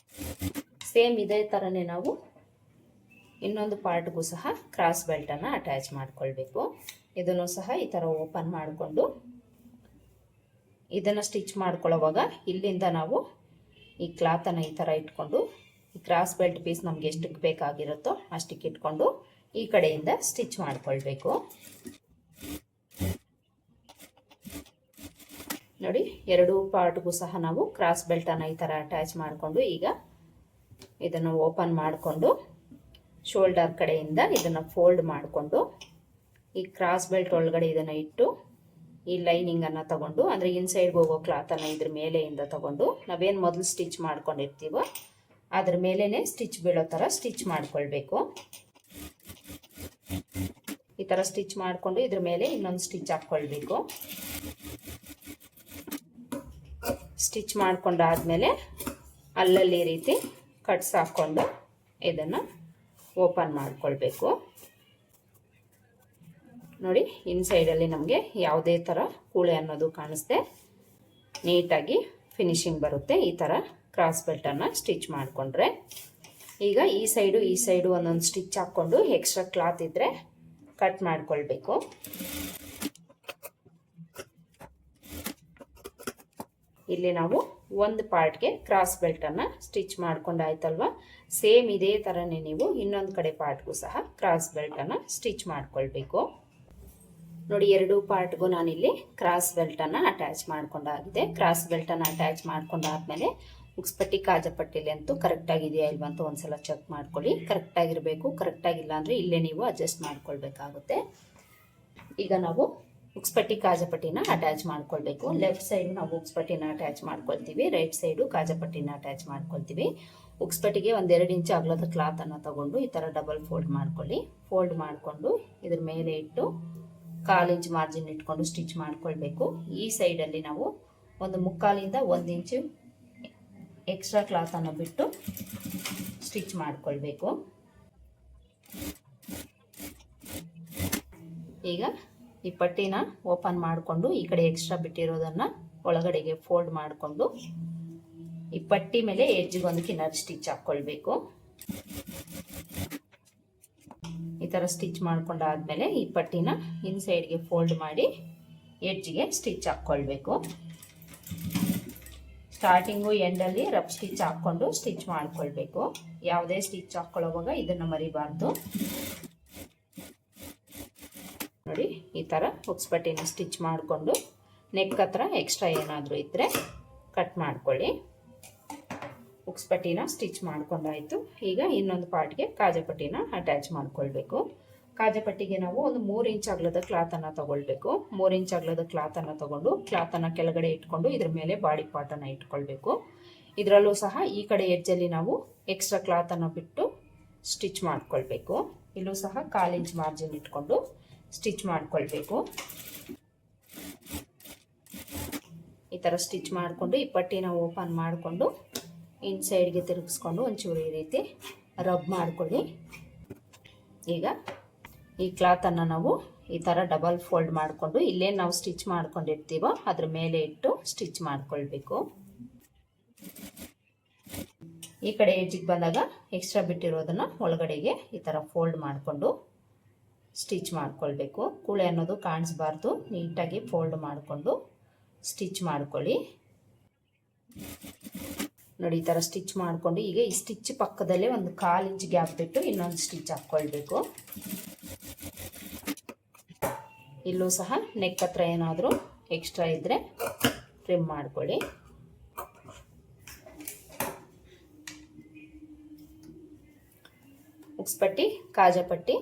ಸೇಮ್ ಇದೇ ಥರನೇ ನಾವು ಇನ್ನೊಂದು ಪಾರ್ಟ್ಗೂ ಸಹ ಕ್ರಾಸ್ ಬೆಲ್ಟನ್ನು ಅಟ್ಯಾಚ್ ಮಾಡ್ಕೊಳ್ಬೇಕು. ಇದನ್ನು ಸಹ ಈ ಥರ ಓಪನ್ ಮಾಡಿಕೊಂಡು ಇದನ್ನು ಸ್ಟಿಚ್ ಮಾಡ್ಕೊಳ್ಳೋವಾಗ ಇಲ್ಲಿಂದ ನಾವು ಈ ಕ್ಲಾತನ್ನು ಈ ಥರ ಇಟ್ಕೊಂಡು ಈ ಕ್ರಾಸ್ ಬೆಲ್ಟ್ ಪೀಸ್ ನಮ್ಗೆ ಎಷ್ಟಕ್ಕೆ ಬೇಕಾಗಿರುತ್ತೋ ಅಷ್ಟಕ್ಕೆ ಇಟ್ಕೊಂಡು ಈ ಕಡೆಯಿಂದ ಸ್ಟಿಚ್ ಮಾಡ್ಕೊಳ್ಬೇಕು. ನೋಡಿ, 2 ಪಾರ್ಟ್ಗೂ ಸಹ ನಾವು ಕ್ರಾಸ್ ಬೆಲ್ಟನ್ನು ಈ ಥರ ಅಟ್ಯಾಚ್ ಮಾಡಿಕೊಂಡು ಈಗ ಇದನ್ನು ಓಪನ್ ಮಾಡಿಕೊಂಡು ಶೋಲ್ಡರ್ ಕಡೆಯಿಂದ ಇದನ್ನು ಫೋಲ್ಡ್ ಮಾಡಿಕೊಂಡು ಈ ಕ್ರಾಸ್ ಬೆಲ್ಟ್ ಒಳಗಡೆ ಇದನ್ನು ಇಟ್ಟು ಈ ಲೈನಿಂಗನ್ನು ತಗೊಂಡು ಅಂದರೆ ಇನ್ಸೈಡ್ಗೆ ಹೋಗೋ ಕ್ಲಾತನ್ನು ಇದ್ರ ಮೇಲೆಯಿಂದ ತಗೊಂಡು ನಾವೇನು ಮೊದಲು ಸ್ಟಿಚ್ ಮಾಡ್ಕೊಂಡಿರ್ತೀವೋ ಅದ್ರ ಮೇಲೇ ಸ್ಟಿಚ್ ಬೀಳೋ ಥರ ಸ್ಟಿಚ್ ಮಾಡ್ಕೊಳ್ಬೇಕು. ಈ ಥರ ಸ್ಟಿಚ್ ಮಾಡಿಕೊಂಡು ಇದ್ರ ಮೇಲೆ ಇನ್ನೊಂದು ಸ್ಟಿಚ್ ಹಾಕ್ಕೊಳ್ಬೇಕು. ಸ್ಟಿಚ್ ಮಾಡ್ಕೊಂಡಾದ್ಮೇಲೆ ಅಲ್ಲಲ್ಲಿ ಈ ರೀತಿ ಕಟ್ಸ್ ಹಾಕ್ಕೊಂಡು ಇದನ್ನು ಓಪನ್ ಮಾಡ್ಕೊಳ್ಬೇಕು. ನೋಡಿ, ಇನ್ಸೈಡಲ್ಲಿ ನಮಗೆ ಯಾವುದೇ ಥರ ಕೂಳೆ ಅನ್ನೋದು ಕಾಣಿಸ್ದೆ ನೀಟಾಗಿ ಫಿನಿಶಿಂಗ್ ಬರುತ್ತೆ. ಈ ಥರ ಕ್ರಾಸ್ ಬೆಲ್ಟನ್ನು ಸ್ಟಿಚ್ ಮಾಡಿಕೊಂಡ್ರೆ ಈಗ ಈ ಸೈಡು ಒಂದೊಂದು ಸ್ಟಿಚ್ ಹಾಕ್ಕೊಂಡು ಎಕ್ಸ್ಟ್ರಾ ಕ್ಲಾತ್ ಇದ್ದರೆ ಕಟ್ ಮಾಡ್ಕೊಳ್ಬೇಕು. ಇಲ್ಲಿ ನಾವು ಒಂದು ಪಾರ್ಟ್ಗೆ ಕ್ರಾಸ್ ಬೆಲ್ಟನ್ನು ಸ್ಟಿಚ್ ಮಾಡ್ಕೊಂಡಾಯ್ತಲ್ವ, ಸೇಮ್ ಇದೇ ಥರನೇ ನೀವು ಇನ್ನೊಂದು ಕಡೆ ಪಾರ್ಟ್ಗೂ ಸಹ ಕ್ರಾಸ್ ಬೆಲ್ಟನ್ನು ಸ್ಟಿಚ್ ಮಾಡ್ಕೊಳ್ಬೇಕು. ನೋಡಿ, 2 ಪಾರ್ಟ್ಗೂ ನಾನಿಲ್ಲಿ ಕ್ರಾಸ್ ಬೆಲ್ಟನ್ನು ಅಟ್ಯಾಚ್ ಮಾಡ್ಕೊಂಡಾಗಿದೆ. ಕ್ರಾಸ್ ಬೆಲ್ಟನ್ನು ಅಟ್ಯಾಚ್ ಮಾಡ್ಕೊಂಡಾದ್ಮೇಲೆ ಉಕ್ಸ್ಪಟ್ಟಿ ಕಾಜಪಟ್ಟಿಲಿ ಅಂತೂ ಕರೆಕ್ಟಾಗಿದೆಯಾ ಇಲ್ವಾ ಅಂತ ಒಂದ್ಸಲ ಚೆಕ್ ಮಾಡ್ಕೊಳ್ಳಿ. ಕರೆಕ್ಟಾಗಿರಬೇಕು. ಕರೆಕ್ಟಾಗಿಲ್ಲ ಅಂದರೆ ಇಲ್ಲೇ ನೀವು ಅಡ್ಜಸ್ಟ್ ಮಾಡ್ಕೊಳ್ಬೇಕಾಗುತ್ತೆ. ಈಗ ನಾವು ಉಕ್ಸ್ಪಟ್ಟಿ ಕಾಜಪಟ್ಟಿನ ಅಟ್ಯಾಚ್ ಮಾಡ್ಕೊಳ್ಬೇಕು. ಲೆಫ್ಟ್ ಸೈಡು ನಾವು ಉಕ್ಸ್ಪಟ್ಟಿನ ಅಟ್ಯಾಚ್ ಮಾಡ್ಕೊಳ್ತೀವಿ, ರೈಟ್ ಸೈಡು ಕಾಜಪಟ್ಟಿನ ಅಟ್ಯಾಚ್ ಮಾಡ್ಕೊಳ್ತೀವಿ. ಉಕ್ಸ್ಪಟ್ಟಿಗೆ 1-2 ಇಂಚ್ ಅಗಲದ ಕ್ಲಾತನ್ನು ತಗೊಂಡು ಈ ಥರ ಡಬಲ್ ಫೋಲ್ಡ್ ಮಾಡ್ಕೊಳ್ಳಿ. ಫೋಲ್ಡ್ ಮಾಡಿಕೊಂಡು ಇದ್ರ ಮೇಲೆ ಇಟ್ಟು 1/4 ಇಂಚ್ ಮಾರ್ಜಿನ್ ಇಟ್ಕೊಂಡು ಸ್ಟಿಚ್ ಮಾಡ್ಕೊಳ್ಬೇಕು. ಈ ಸೈಡಲ್ಲಿ ನಾವು 1/4ಇಂದ 1 ಇಂಚು ಎಕ್ಸ್ಟ್ರಾ ಕ್ಲಾತನ್ನು ಬಿಟ್ಟು ಸ್ಟಿಚ್ ಮಾಡ್ಕೊಳ್ಬೇಕು. ಈಗ ಈ ಪಟ್ಟಿನ ಓಪನ್ ಮಾಡಿಕೊಂಡು ಈ ಕಡೆ ಎಕ್ಸ್ಟ್ರಾ ಬಿಟ್ಟಿರೋದನ್ನು ಒಳಗಡೆಗೆ ಫೋಲ್ಡ್ ಮಾಡಿಕೊಂಡು ಈ ಪಟ್ಟಿ ಮೇಲೆ ಎಡ್ಜಿಗೆ ಒಂದು ಕಿನ್ನರ್ ಸ್ಟಿಚ್ ಹಾಕ್ಕೊಳ್ಬೇಕು. ಈ ಥರ ಸ್ಟಿಚ್ ಮಾಡ್ಕೊಂಡಾದ್ಮೇಲೆ ಈ ಪಟ್ಟಿನ ಇನ್ಸೈಡ್ಗೆ ಫೋಲ್ಡ್ ಮಾಡಿ ಎಡ್ಜಿಗೆ ಸ್ಟಿಚ್ ಹಾಕ್ಕೊಳ್ಬೇಕು. ಸ್ಟಾರ್ಟಿಂಗು ಎಂಡಲ್ಲಿ ರಫ್ ಸ್ಟಿಚ್ ಹಾಕ್ಕೊಂಡು ಸ್ಟಿಚ್ ಮಾಡ್ಕೊಳ್ಬೇಕು. ಯಾವುದೇ ಸ್ಟಿಚ್ ಹಾಕ್ಕೊಳ್ಳೋವಾಗ ಇದನ್ನು ಮರಿಬಾರ್ದು. ನೋಡಿ, ಈ ಥರ ಉಕ್ಸ್ಪಟ್ಟಿನ ಸ್ಟಿಚ್ ಮಾಡಿಕೊಂಡು ನೆಕ್ ಹತ್ರ ಎಕ್ಸ್ಟ್ರಾ ಏನಾದರೂ ಇದ್ದರೆ ಕಟ್ ಮಾಡ್ಕೊಳ್ಳಿ. ಉಕ್ಸ್ಪಟ್ಟಿನ ಸ್ಟಿಚ್ ಮಾಡ್ಕೊಂಡಾಯಿತು. ಈಗ ಇನ್ನೊಂದು ಪಾರ್ಟ್ಗೆ ಕಾಜಪಟ್ಟಿನ ಅಟ್ಯಾಚ್ ಮಾಡ್ಕೊಳ್ಬೇಕು. ಕಾಜಪಟ್ಟಿಗೆ ನಾವು ಒಂದು 3 ಇಂಚ್ ಅಗಲದ ಕ್ಲಾತನ್ನು ತಗೊಳ್ಬೇಕು. 3 ಇಂಚ್ ಅಗಲದ ಕ್ಲಾತನ್ನು ತಗೊಂಡು ಕ್ಲಾತನ್ನು ಕೆಳಗಡೆ ಇಟ್ಕೊಂಡು ಇದ್ರ ಮೇಲೆ ಬಾಡಿ ಪಾರ್ಟನ್ನು ಇಟ್ಕೊಳ್ಬೇಕು. ಇದರಲ್ಲೂ ಸಹ ಈ ಕಡೆ ಎಡ್ಜಲ್ಲಿ ನಾವು ಎಕ್ಸ್ಟ್ರಾ ಕ್ಲಾತನ್ನು ಬಿಟ್ಟು ಸ್ಟಿಚ್ ಮಾಡ್ಕೊಳ್ಬೇಕು. ಇಲ್ಲೂ ಸಹ 1/4 ಇಂಚ್ ಮಾರ್ಜಿನ್ ಇಟ್ಕೊಂಡು ಸ್ಟಿಚ್ ಮಾಡ್ಕೊಳ್ಬೇಕು. ಈ ಥರ ಸ್ಟಿಚ್ ಮಾಡಿಕೊಂಡು ಈ ಪಟ್ಟಿನ ಓಪನ್ ಮಾಡಿಕೊಂಡು ಇನ್ಸೈಡ್ಗೆ ತಿರುಗಿಸ್ಕೊಂಡು ಒಂಚೂರು ಈ ರೀತಿ ರಬ್ ಮಾಡ್ಕೊಳ್ಳಿ. ಈಗ ಈ ಕ್ಲಾತನ್ನು ನಾವು ಈ ಥರ ಡಬಲ್ ಫೋಲ್ಡ್ ಮಾಡಿಕೊಂಡು ಇಲ್ಲೇನು ನಾವು ಸ್ಟಿಚ್ ಮಾಡ್ಕೊಂಡಿರ್ತೀವೋ ಅದ್ರ ಮೇಲೆ ಇಟ್ಟು ಸ್ಟಿಚ್ ಮಾಡ್ಕೊಳ್ಬೇಕು. ಈ ಕಡೆ ಎಡ್ಜಿಗೆ ಬಂದಾಗ ಎಕ್ಸ್ಟ್ರಾ ಬಿಟ್ಟಿರೋದನ್ನು ಒಳಗಡೆಗೆ ಈ ಥರ ಫೋಲ್ಡ್ ಮಾಡಿಕೊಂಡು ಸ್ಟಿಚ್ ಮಾಡ್ಕೊಳ್ಬೇಕು. ಕೂಳೆ ಅನ್ನೋದು ಕಾಣಿಸ್ಬಾರ್ದು. ನೀಟಾಗಿ ಫೋಲ್ಡ್ ಮಾಡಿಕೊಂಡು ಸ್ಟಿಚ್ ಮಾಡ್ಕೊಳ್ಳಿ. ನೋಡಿ ಈ ಥರ ಸ್ಟಿಚ್ ಮಾಡಿಕೊಂಡು ಈಗ ಈ ಸ್ಟಿಚ್ ಪಕ್ಕದಲ್ಲೇ ಒಂದು 1/4 ಇಂಚ್ ಗ್ಯಾಪ್ ಬಿಟ್ಟು ಇನ್ನೊಂದು ಸ್ಟಿಚ್ ಹಾಕ್ಕೊಳ್ಬೇಕು. ಇಲ್ಲೂ ಸಹ ನೆಕ್ ಹತ್ರ ಏನಾದರೂ ಎಕ್ಸ್ಟ್ರಾ ಇದ್ದರೆ ಟ್ರಿಮ್ ಮಾಡ್ಕೊಳ್ಳಿ. ಉಕ್ಸ್ಪಟ್ಟಿ ಕಾಜಾಪಟ್ಟಿ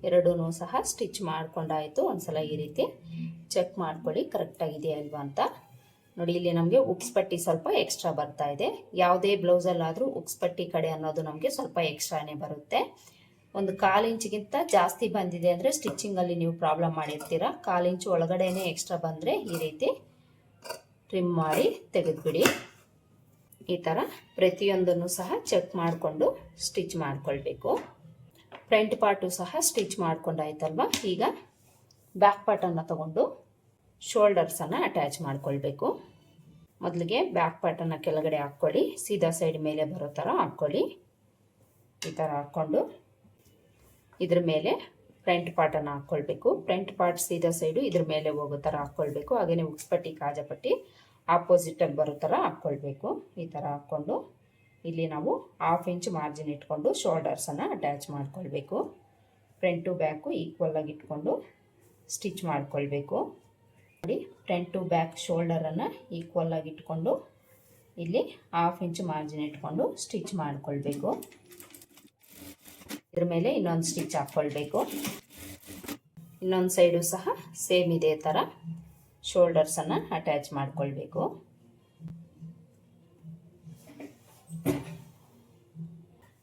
ಎರಡೂ ಸಹ ಸ್ಟಿಚ್ ಮಾಡ್ಕೊಂಡಾಯಿತು. ಒಂದ್ಸಲ ಈ ರೀತಿ ಚೆಕ್ ಮಾಡ್ಕೊಳ್ಳಿ ಕರೆಕ್ಟಾಗಿದೆಯಾ ಅಲ್ವಾ ಅಂತ. ನೋಡಿ ಇಲ್ಲಿ ನಮಗೆ ಉಕ್ಸ್ಪಟ್ಟಿ ಸ್ವಲ್ಪ ಎಕ್ಸ್ಟ್ರಾ ಬರ್ತಾ ಇದೆ. ಯಾವುದೇ ಬ್ಲೌಸಲ್ಲಾದರೂ ಉಕ್ಸ್ಪಟ್ಟಿ ಕಡೆ ಅನ್ನೋದು ನಮಗೆ ಸ್ವಲ್ಪ ಎಕ್ಸ್ಟ್ರಾನೇ ಬರುತ್ತೆ. ಒಂದು 1/4 ಇಂಚಿಗಿಂತ ಜಾಸ್ತಿ ಬಂದಿದೆ ಅಂದರೆ ಸ್ಟಿಚಿಂಗಲ್ಲಿ ನೀವು ಪ್ರಾಬ್ಲಮ್ ಮಾಡಿರ್ತೀರ. 1/4 ಇಂಚು ಒಳಗಡೆನೇ ಎಕ್ಸ್ಟ್ರಾ ಬಂದರೆ ಈ ರೀತಿ ಟ್ರಿಮ್ ಮಾಡಿ ತೆಗೆದುಬಿಡಿ. ಈ ಥರ ಪ್ರತಿಯೊಂದನ್ನು ಸಹ ಚೆಕ್ ಮಾಡಿಕೊಂಡು ಸ್ಟಿಚ್ ಮಾಡ್ಕೊಳ್ಬೇಕು. ಫ್ರಂಟ್ ಪಾರ್ಟು ಸಹ ಸ್ಟಿಚ್ ಮಾಡ್ಕೊಂಡಾಯ್ತಲ್ವ. ಈಗ ಬ್ಯಾಕ್ ಪಾರ್ಟನ್ನು ತಗೊಂಡು ಶೋಲ್ಡರ್ಸನ್ನು ಅಟ್ಯಾಚ್ ಮಾಡ್ಕೊಳ್ಬೇಕು. ಮೊದಲಿಗೆ ಬ್ಯಾಕ್ ಪಾರ್ಟನ್ನು ಕೆಳಗಡೆ ಹಾಕ್ಕೊಳ್ಳಿ. ಸೀದಾ ಸೈಡ್ ಮೇಲೆ ಬರೋ ಥರ ಹಾಕ್ಕೊಳ್ಳಿ. ಈ ಥರ ಹಾಕ್ಕೊಂಡು ಇದ್ರ ಮೇಲೆ ಫ್ರಂಟ್ ಪಾರ್ಟನ್ನು ಹಾಕ್ಕೊಳ್ಬೇಕು. ಫ್ರಂಟ್ ಪಾರ್ಟ್ ಸೀದಾ ಸೈಡು ಇದ್ರ ಮೇಲೆ ಹೋಗೋ ಥರ ಹಾಕ್ಕೊಳ್ಬೇಕು. ಹಾಗೆಯೇ ಉಕ್ಸ್ಪಟ್ಟಿ ಕಾಜಾಪಟ್ಟಿ ಆಪೋಸಿಟಲ್ಲಿ ಬರೋ ಥರ ಹಾಕ್ಕೊಳ್ಬೇಕು. ಈ ಥರ ಹಾಕ್ಕೊಂಡು ಇಲ್ಲಿ ನಾವು 1/2 ಇಂಚ್ ಮಾರ್ಜಿನ್ ಇಟ್ಕೊಂಡು ಶೋಲ್ಡರ್ಸನ್ನು ಅಟ್ಯಾಚ್ ಮಾಡ್ಕೊಳ್ಬೇಕು. ಫ್ರಂಟು ಬ್ಯಾಕು ಈಕ್ವಲ್ ಆಗಿ ಇಟ್ಕೊಂಡು ಸ್ಟಿಚ್ ಮಾಡ್ಕೊಳ್ಬೇಕು. ನೋಡಿ ಫ್ರಂಟ್ ಟು ಬ್ಯಾಕ್ ಶೋಲ್ಡರನ್ನು ಈಕ್ವಲ್ ಆಗಿ ಇಟ್ಕೊಂಡು ಇಲ್ಲಿ 1/2 ಇಂಚ್ ಮಾರ್ಜಿನ್ ಇಟ್ಕೊಂಡು ಸ್ಟಿಚ್ ಮಾಡ್ಕೊಳ್ಬೇಕು. ಇದ್ರ ಮೇಲೆ ಇನ್ನೊಂದು ಸ್ಟಿಚ್ ಹಾಕ್ಕೊಳ್ಬೇಕು. ಇನ್ನೊಂದು ಸೈಡು ಸಹ ಸೇಮ್ ಇದೇ ಥರ ಶೋಲ್ಡರ್ಸನ್ನು ಅಟ್ಯಾಚ್ ಮಾಡ್ಕೊಳ್ಬೇಕು.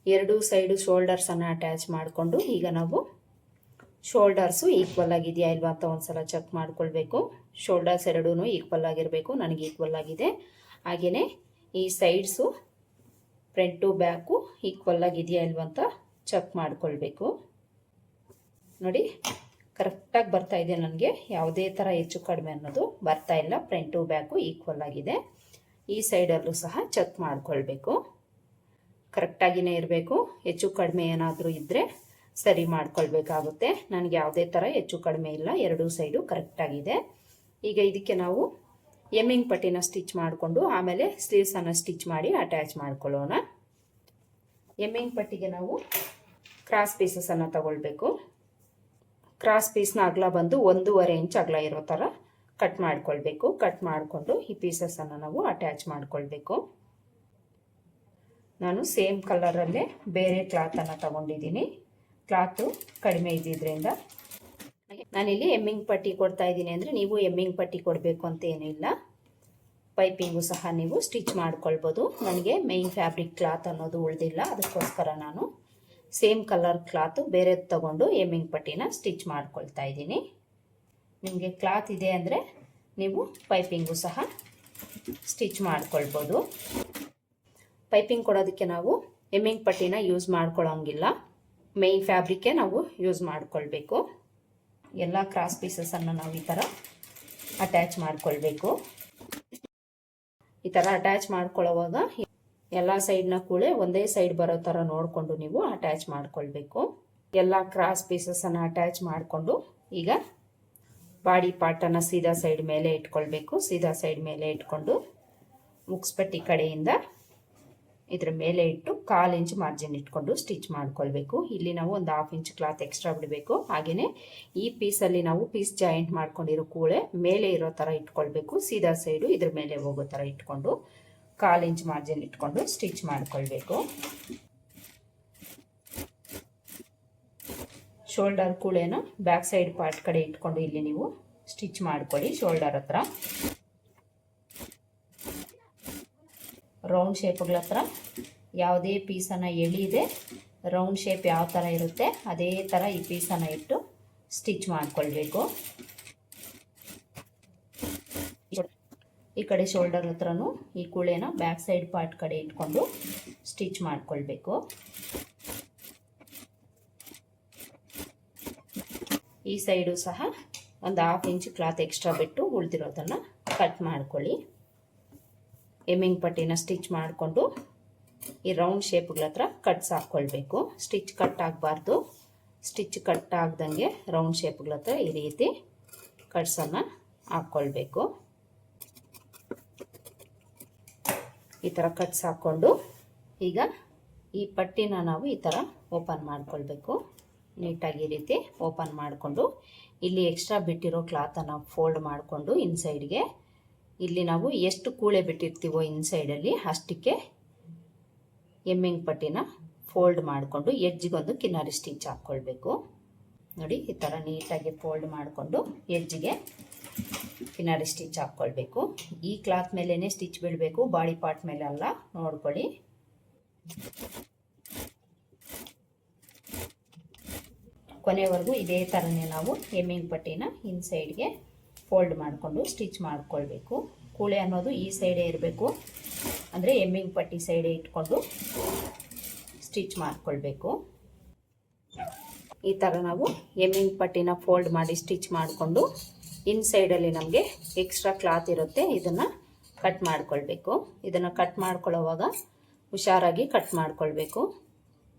ಎರಡೂ ಸೈಡು ಶೋಲ್ಡರ್ಸನ್ನು ಅಟ್ಯಾಚ್ ಮಾಡಿಕೊಂಡು ಈಗ ನಾವು ಶೋಲ್ಡರ್ಸು ಈಕ್ವಲ್ ಆಗಿದೆಯಾ ಇಲ್ವಾ ಅಂತ ಒಂದ್ಸಲ ಚೆಕ್ ಮಾಡ್ಕೊಳ್ಬೇಕು. ಶೋಲ್ಡರ್ಸ್ ಎರಡೂ ಈಕ್ವಲ್ ಆಗಿರಬೇಕು. ನನಗೆ ಈಕ್ವಲ್ ಆಗಿದೆ. ಹಾಗೆಯೇ ಈ ಸೈಡ್ಸು ಫ್ರಂಟು ಬ್ಯಾಕು ಈಕ್ವಲ್ ಆಗಿದೆಯಾ ಇಲ್ವಾ ಅಂತ ಚೆಕ್ ಮಾಡ್ಕೊಳ್ಬೇಕು. ನೋಡಿ ಕರೆಕ್ಟಾಗಿ ಬರ್ತಾ ಇದೆ ನನಗೆ. ಯಾವುದೇ ಥರ ಹೆಚ್ಚು ಕಡಿಮೆ ಅನ್ನೋದು ಬರ್ತಾ ಇಲ್ಲ. ಫ್ರಂಟು ಬ್ಯಾಕು ಈಕ್ವಲ್ ಆಗಿದೆ. ಈ ಸೈಡಲ್ಲೂ ಸಹ ಚೆಕ್ ಮಾಡ್ಕೊಳ್ಬೇಕು. ಕರೆಕ್ಟಾಗಿಯೇ ಇರಬೇಕು. ಹೆಚ್ಚು ಕಡಿಮೆ ಏನಾದರೂ ಇದ್ದರೆ ಸರಿ ಮಾಡ್ಕೊಳ್ಬೇಕಾಗುತ್ತೆ. ನನಗೆ ಯಾವುದೇ ಥರ ಹೆಚ್ಚು ಕಡಿಮೆ ಇಲ್ಲ. ಎರಡೂ ಸೈಡು ಕರೆಕ್ಟಾಗಿದೆ. ಈಗ ಇದಕ್ಕೆ ನಾವು ಎಮ್ಮಿಂಗ್ ಪಟ್ಟಿನ ಸ್ಟಿಚ್ ಮಾಡಿಕೊಂಡು ಆಮೇಲೆ ಸ್ಲೀವ್ಸನ್ನು ಸ್ಟಿಚ್ ಮಾಡಿ ಅಟ್ಯಾಚ್ ಮಾಡ್ಕೊಳ್ಳೋಣ. ಎಮ್ಮಿಂಗ್ ಪಟ್ಟಿಗೆ ನಾವು ಕ್ರಾಸ್ ಪೀಸಸನ್ನು ತಗೊಳ್ಬೇಕು. ಕ್ರಾಸ್ ಪೀಸ್ನ ಅಗಲ ಬಂದು 1.5 ಇಂಚ್ ಅಗಲ ಇರೋ ಥರ ಕಟ್ ಮಾಡ್ಕೊಳ್ಬೇಕು. ಕಟ್ ಮಾಡಿಕೊಂಡು ಈ ಪೀಸಸನ್ನು ನಾವು ಅಟ್ಯಾಚ್ ಮಾಡ್ಕೊಳ್ಬೇಕು. ನಾನು ಸೇಮ್ ಕಲರಲ್ಲೇ ಬೇರೆ ಕ್ಲಾತನ್ನು ತಗೊಂಡಿದ್ದೀನಿ. ಕ್ಲಾತು ಕಡಿಮೆ ಇದ್ದಿದ್ದರಿಂದ ನಾನಿಲ್ಲಿ ಎಮ್ಮಿಂಗ್ ಪಟ್ಟಿ ಕೊಡ್ತಾ ಇದ್ದೀನಿ. ಅಂದರೆ ನೀವು ಎಮ್ಮಿಂಗ್ ಪಟ್ಟಿ ಕೊಡಬೇಕು ಅಂತ ಏನಿಲ್ಲ. ಪೈಪಿಂಗು ಸಹ ನೀವು ಸ್ಟಿಚ್ ಮಾಡ್ಕೊಳ್ಬೋದು. ನನಗೆ ಮೇಯ್ನ್ ಫ್ಯಾಬ್ರಿಕ್ ಕ್ಲಾತ್ ಅನ್ನೋದು ಉಳಿದಿಲ್ಲ. ಅದಕ್ಕೋಸ್ಕರ ನಾನು ಸೇಮ್ ಕಲರ್ ಕ್ಲಾತು ಬೇರೆದು ತಗೊಂಡು ಎಮ್ಮಿಂಗ್ ಪಟ್ಟಿನ ಸ್ಟಿಚ್ ಮಾಡ್ಕೊಳ್ತಾ ಇದ್ದೀನಿ. ನಿಮಗೆ ಕ್ಲಾತ್ ಇದೆ ಅಂದರೆ ನೀವು ಪೈಪಿಂಗು ಸಹ ಸ್ಟಿಚ್ ಮಾಡ್ಕೊಳ್ಬೋದು. ಪೈಪಿಂಗ್ ಕೊಡೋದಕ್ಕೆ ನಾವು ಎಮ್ಮಿಂಗ್ ಪಟ್ಟಿನ ಯೂಸ್ ಮಾಡ್ಕೊಳ್ಳೋಂಗಿಲ್ಲ. ಮೇಯ್ನ್ ಫ್ಯಾಬ್ರಿಕ್ಕೇ ನಾವು ಯೂಸ್ ಮಾಡ್ಕೊಳ್ಬೇಕು. ಎಲ್ಲ ಕ್ರಾಸ್ ಪೀಸಸನ್ನು ನಾವು ಈ ಥರ ಅಟ್ಯಾಚ್ ಮಾಡ್ಕೊಳ್ಬೇಕು. ಈ ಥರ ಅಟ್ಯಾಚ್ ಮಾಡ್ಕೊಳ್ಳೋವಾಗ ಎಲ್ಲ ಸೈಡ್ನ ಕೂಳೆ ಒಂದೇ ಸೈಡ್ ಬರೋ ಥರ ನೋಡಿಕೊಂಡು ನೀವು ಅಟ್ಯಾಚ್ ಮಾಡ್ಕೊಳ್ಬೇಕು. ಎಲ್ಲ ಕ್ರಾಸ್ ಪೀಸಸನ್ನು ಅಟ್ಯಾಚ್ ಮಾಡಿಕೊಂಡು ಈಗ ಬಾಡಿ ಪಾರ್ಟನ್ನು ಸೀದಾ ಸೈಡ್ ಮೇಲೆ ಇಟ್ಕೊಳ್ಬೇಕು. ಸೀದಾ ಸೈಡ್ ಮೇಲೆ ಇಟ್ಕೊಂಡು ಮುಕ್ಸ್ಪಟ್ಟಿ ಕಡೆಯಿಂದ ಇದ್ರ ಮೇಲೆ ಇಟ್ಟು 1/4 ಇಂಚ್ ಮಾರ್ಜಿನ್ ಇಟ್ಕೊಂಡು ಸ್ಟಿಚ್ ಮಾಡ್ಕೊಳ್ಬೇಕು. ಇಲ್ಲಿ ನಾವು ಒಂದು 1/2 ಇಂಚ್ ಕ್ಲಾತ್ ಎಕ್ಸ್ಟ್ರಾ ಬಿಡಬೇಕು. ಹಾಗೆಯೇ ಈ ಪೀಸಲ್ಲಿ ನಾವು ಪೀಸ್ ಜಾಯಿಂಟ್ ಮಾಡ್ಕೊಂಡಿರೋ ಕೂಳೆ ಮೇಲೆ ಇರೋ ಥರ ಇಟ್ಕೊಳ್ಬೇಕು. ಸೀದಾ ಸೈಡು ಇದ್ರ ಮೇಲೆ ಹೋಗೋ ಥರ ಇಟ್ಕೊಂಡು 1/4 ಇಂಚ್ ಮಾರ್ಜಿನ್ ಇಟ್ಕೊಂಡು ಸ್ಟಿಚ್ ಮಾಡ್ಕೊಳ್ಬೇಕು. ಶೋಲ್ಡರ್ ಕೂಳೆನ ಬ್ಯಾಕ್ ಸೈಡ್ ಪಾರ್ಟ್ ಕಡೆ ಇಟ್ಕೊಂಡು ಇಲ್ಲಿ ನೀವು ಸ್ಟಿಚ್ ಮಾಡ್ಕೊಳ್ಳಿ. ಶೋಲ್ಡರ್ ಹತ್ರ ರೌಂಡ್ ಶೇಪ್ಗಳ ಹತ್ರ ಯಾವುದೇ ಪೀಸನ್ನು ಎಳೀದೆ ರೌಂಡ್ ಶೇಪ್ ಯಾವ ಥರ ಇರುತ್ತೆ ಅದೇ ಥರ ಈ ಪೀಸನ್ನು ಇಟ್ಟು ಸ್ಟಿಚ್ ಮಾಡ್ಕೊಳ್ಬೇಕು. ಈ ಕಡೆ ಶೋಲ್ಡರ್ ಹತ್ರನೂ ಈ ಕೂಳೆನ ಬ್ಯಾಕ್ ಸೈಡ್ ಪಾರ್ಟ್ ಕಡೆ ಇಟ್ಕೊಂಡು ಸ್ಟಿಚ್ ಮಾಡ್ಕೊಳ್ಬೇಕು. ಈ ಸೈಡು ಸಹ ಒಂದು 1/2 ಇಂಚ್ ಕ್ಲಾತ್ ಎಕ್ಸ್ಟ್ರಾ ಬಿಟ್ಟು ಉಳಿದಿರೋದನ್ನು ಕಟ್ ಮಾಡ್ಕೊಳ್ಳಿ. ಎಮ್ಮಿಂಗ್ ಪಟ್ಟಿನ ಸ್ಟಿಚ್ ಮಾಡಿಕೊಂಡು ಈ ರೌಂಡ್ ಶೇಪ್ಗಳ ಹತ್ರ ಕಟ್ಸ್ ಹಾಕ್ಕೊಳ್ಬೇಕು. ಸ್ಟಿಚ್ ಕಟ್ ಆಗಬಾರ್ದು. ಸ್ಟಿಚ್ ಕಟ್ ಆಗ್ದಂಗೆ ರೌಂಡ್ ಶೇಪ್ಗಳ ಹತ್ರ ಈ ರೀತಿ ಕಟ್ಸನ್ನು ಹಾಕ್ಕೊಳ್ಬೇಕು. ಈ ಥರ ಕಟ್ಸ್ ಹಾಕ್ಕೊಂಡು ಈಗ ಈ ಪಟ್ಟಿನ ನಾವು ಈ ಥರ ಓಪನ್ ಮಾಡ್ಕೊಳ್ಬೇಕು. ನೀಟಾಗಿ ಈ ರೀತಿ ಓಪನ್ ಮಾಡಿಕೊಂಡು ಇಲ್ಲಿ ಎಕ್ಸ್ಟ್ರಾ ಬಿಟ್ಟಿರೋ ಕ್ಲಾತನ್ನು ಫೋಲ್ಡ್ ಮಾಡಿಕೊಂಡು ಇನ್ಸೈಡ್ಗೆ ಇಲ್ಲಿ ನಾವು ಎಷ್ಟು ಕೂಳೆ ಬಿಟ್ಟಿರ್ತೀವೋ ಇನ್ಸೈಡಲ್ಲಿ ಅಷ್ಟಕ್ಕೆ ಎಮ್ಮಿಂಗ್ ಪಟ್ಟಿನ ಫೋಲ್ಡ್ ಮಾಡಿಕೊಂಡು ಎಡ್ಜಿಗೊಂದು ಕಿನಾರಿ ಸ್ಟಿಚ್ ಹಾಕ್ಕೊಳ್ಬೇಕು. ನೋಡಿ ಈ ಥರ ನೀಟಾಗಿ ಫೋಲ್ಡ್ ಮಾಡಿಕೊಂಡು ಎಡ್ಜಿಗೆ ಕಿನಾರಿ ಸ್ಟಿಚ್ ಹಾಕ್ಕೊಳ್ಬೇಕು. ಈ ಕ್ಲಾತ್ ಮೇಲೇ ಸ್ಟಿಚ್ ಬಿಡಬೇಕು, ಬಾಡಿ ಪಾರ್ಟ್ ಮೇಲೆ ಅಲ್ಲ, ನೋಡ್ಕೊಳ್ಳಿ. ಕೊನೆವರೆಗೂ ಇದೇ ಥರನೇ ನಾವು ಎಮ್ಮಿಂಗ್ ಪಟ್ಟಿನ ಇನ್ಸೈಡ್ಗೆ ಫೋಲ್ಡ್ ಮಾಡಿಕೊಂಡು ಸ್ಟಿಚ್ ಮಾಡ್ಕೊಳ್ಬೇಕು. ಕೂಳೆ ಅನ್ನೋದು ಈ ಸೈಡೇ ಇರಬೇಕು, ಅಂದರೆ ಎಮ್ಮಿಂಗ್ ಪಟ್ಟಿ ಸೈಡೇ ಇಟ್ಕೊಂಡು ಸ್ಟಿಚ್ ಮಾಡ್ಕೊಳ್ಬೇಕು. ಈ ಥರ ನಾವು ಎಮ್ಮಿಂಗ್ ಪಟ್ಟಿನ ಫೋಲ್ಡ್ ಮಾಡಿ ಸ್ಟಿಚ್ ಮಾಡಿಕೊಂಡು ಇನ್ಸೈಡಲ್ಲಿ ನಮಗೆ ಎಕ್ಸ್ಟ್ರಾ ಕ್ಲಾತ್ ಇರುತ್ತೆ, ಇದನ್ನು ಕಟ್ ಮಾಡ್ಕೊಳ್ಬೇಕು. ಇದನ್ನು ಕಟ್ ಮಾಡ್ಕೊಳ್ಳೋವಾಗ ಹುಷಾರಾಗಿ ಕಟ್ ಮಾಡ್ಕೊಳ್ಬೇಕು.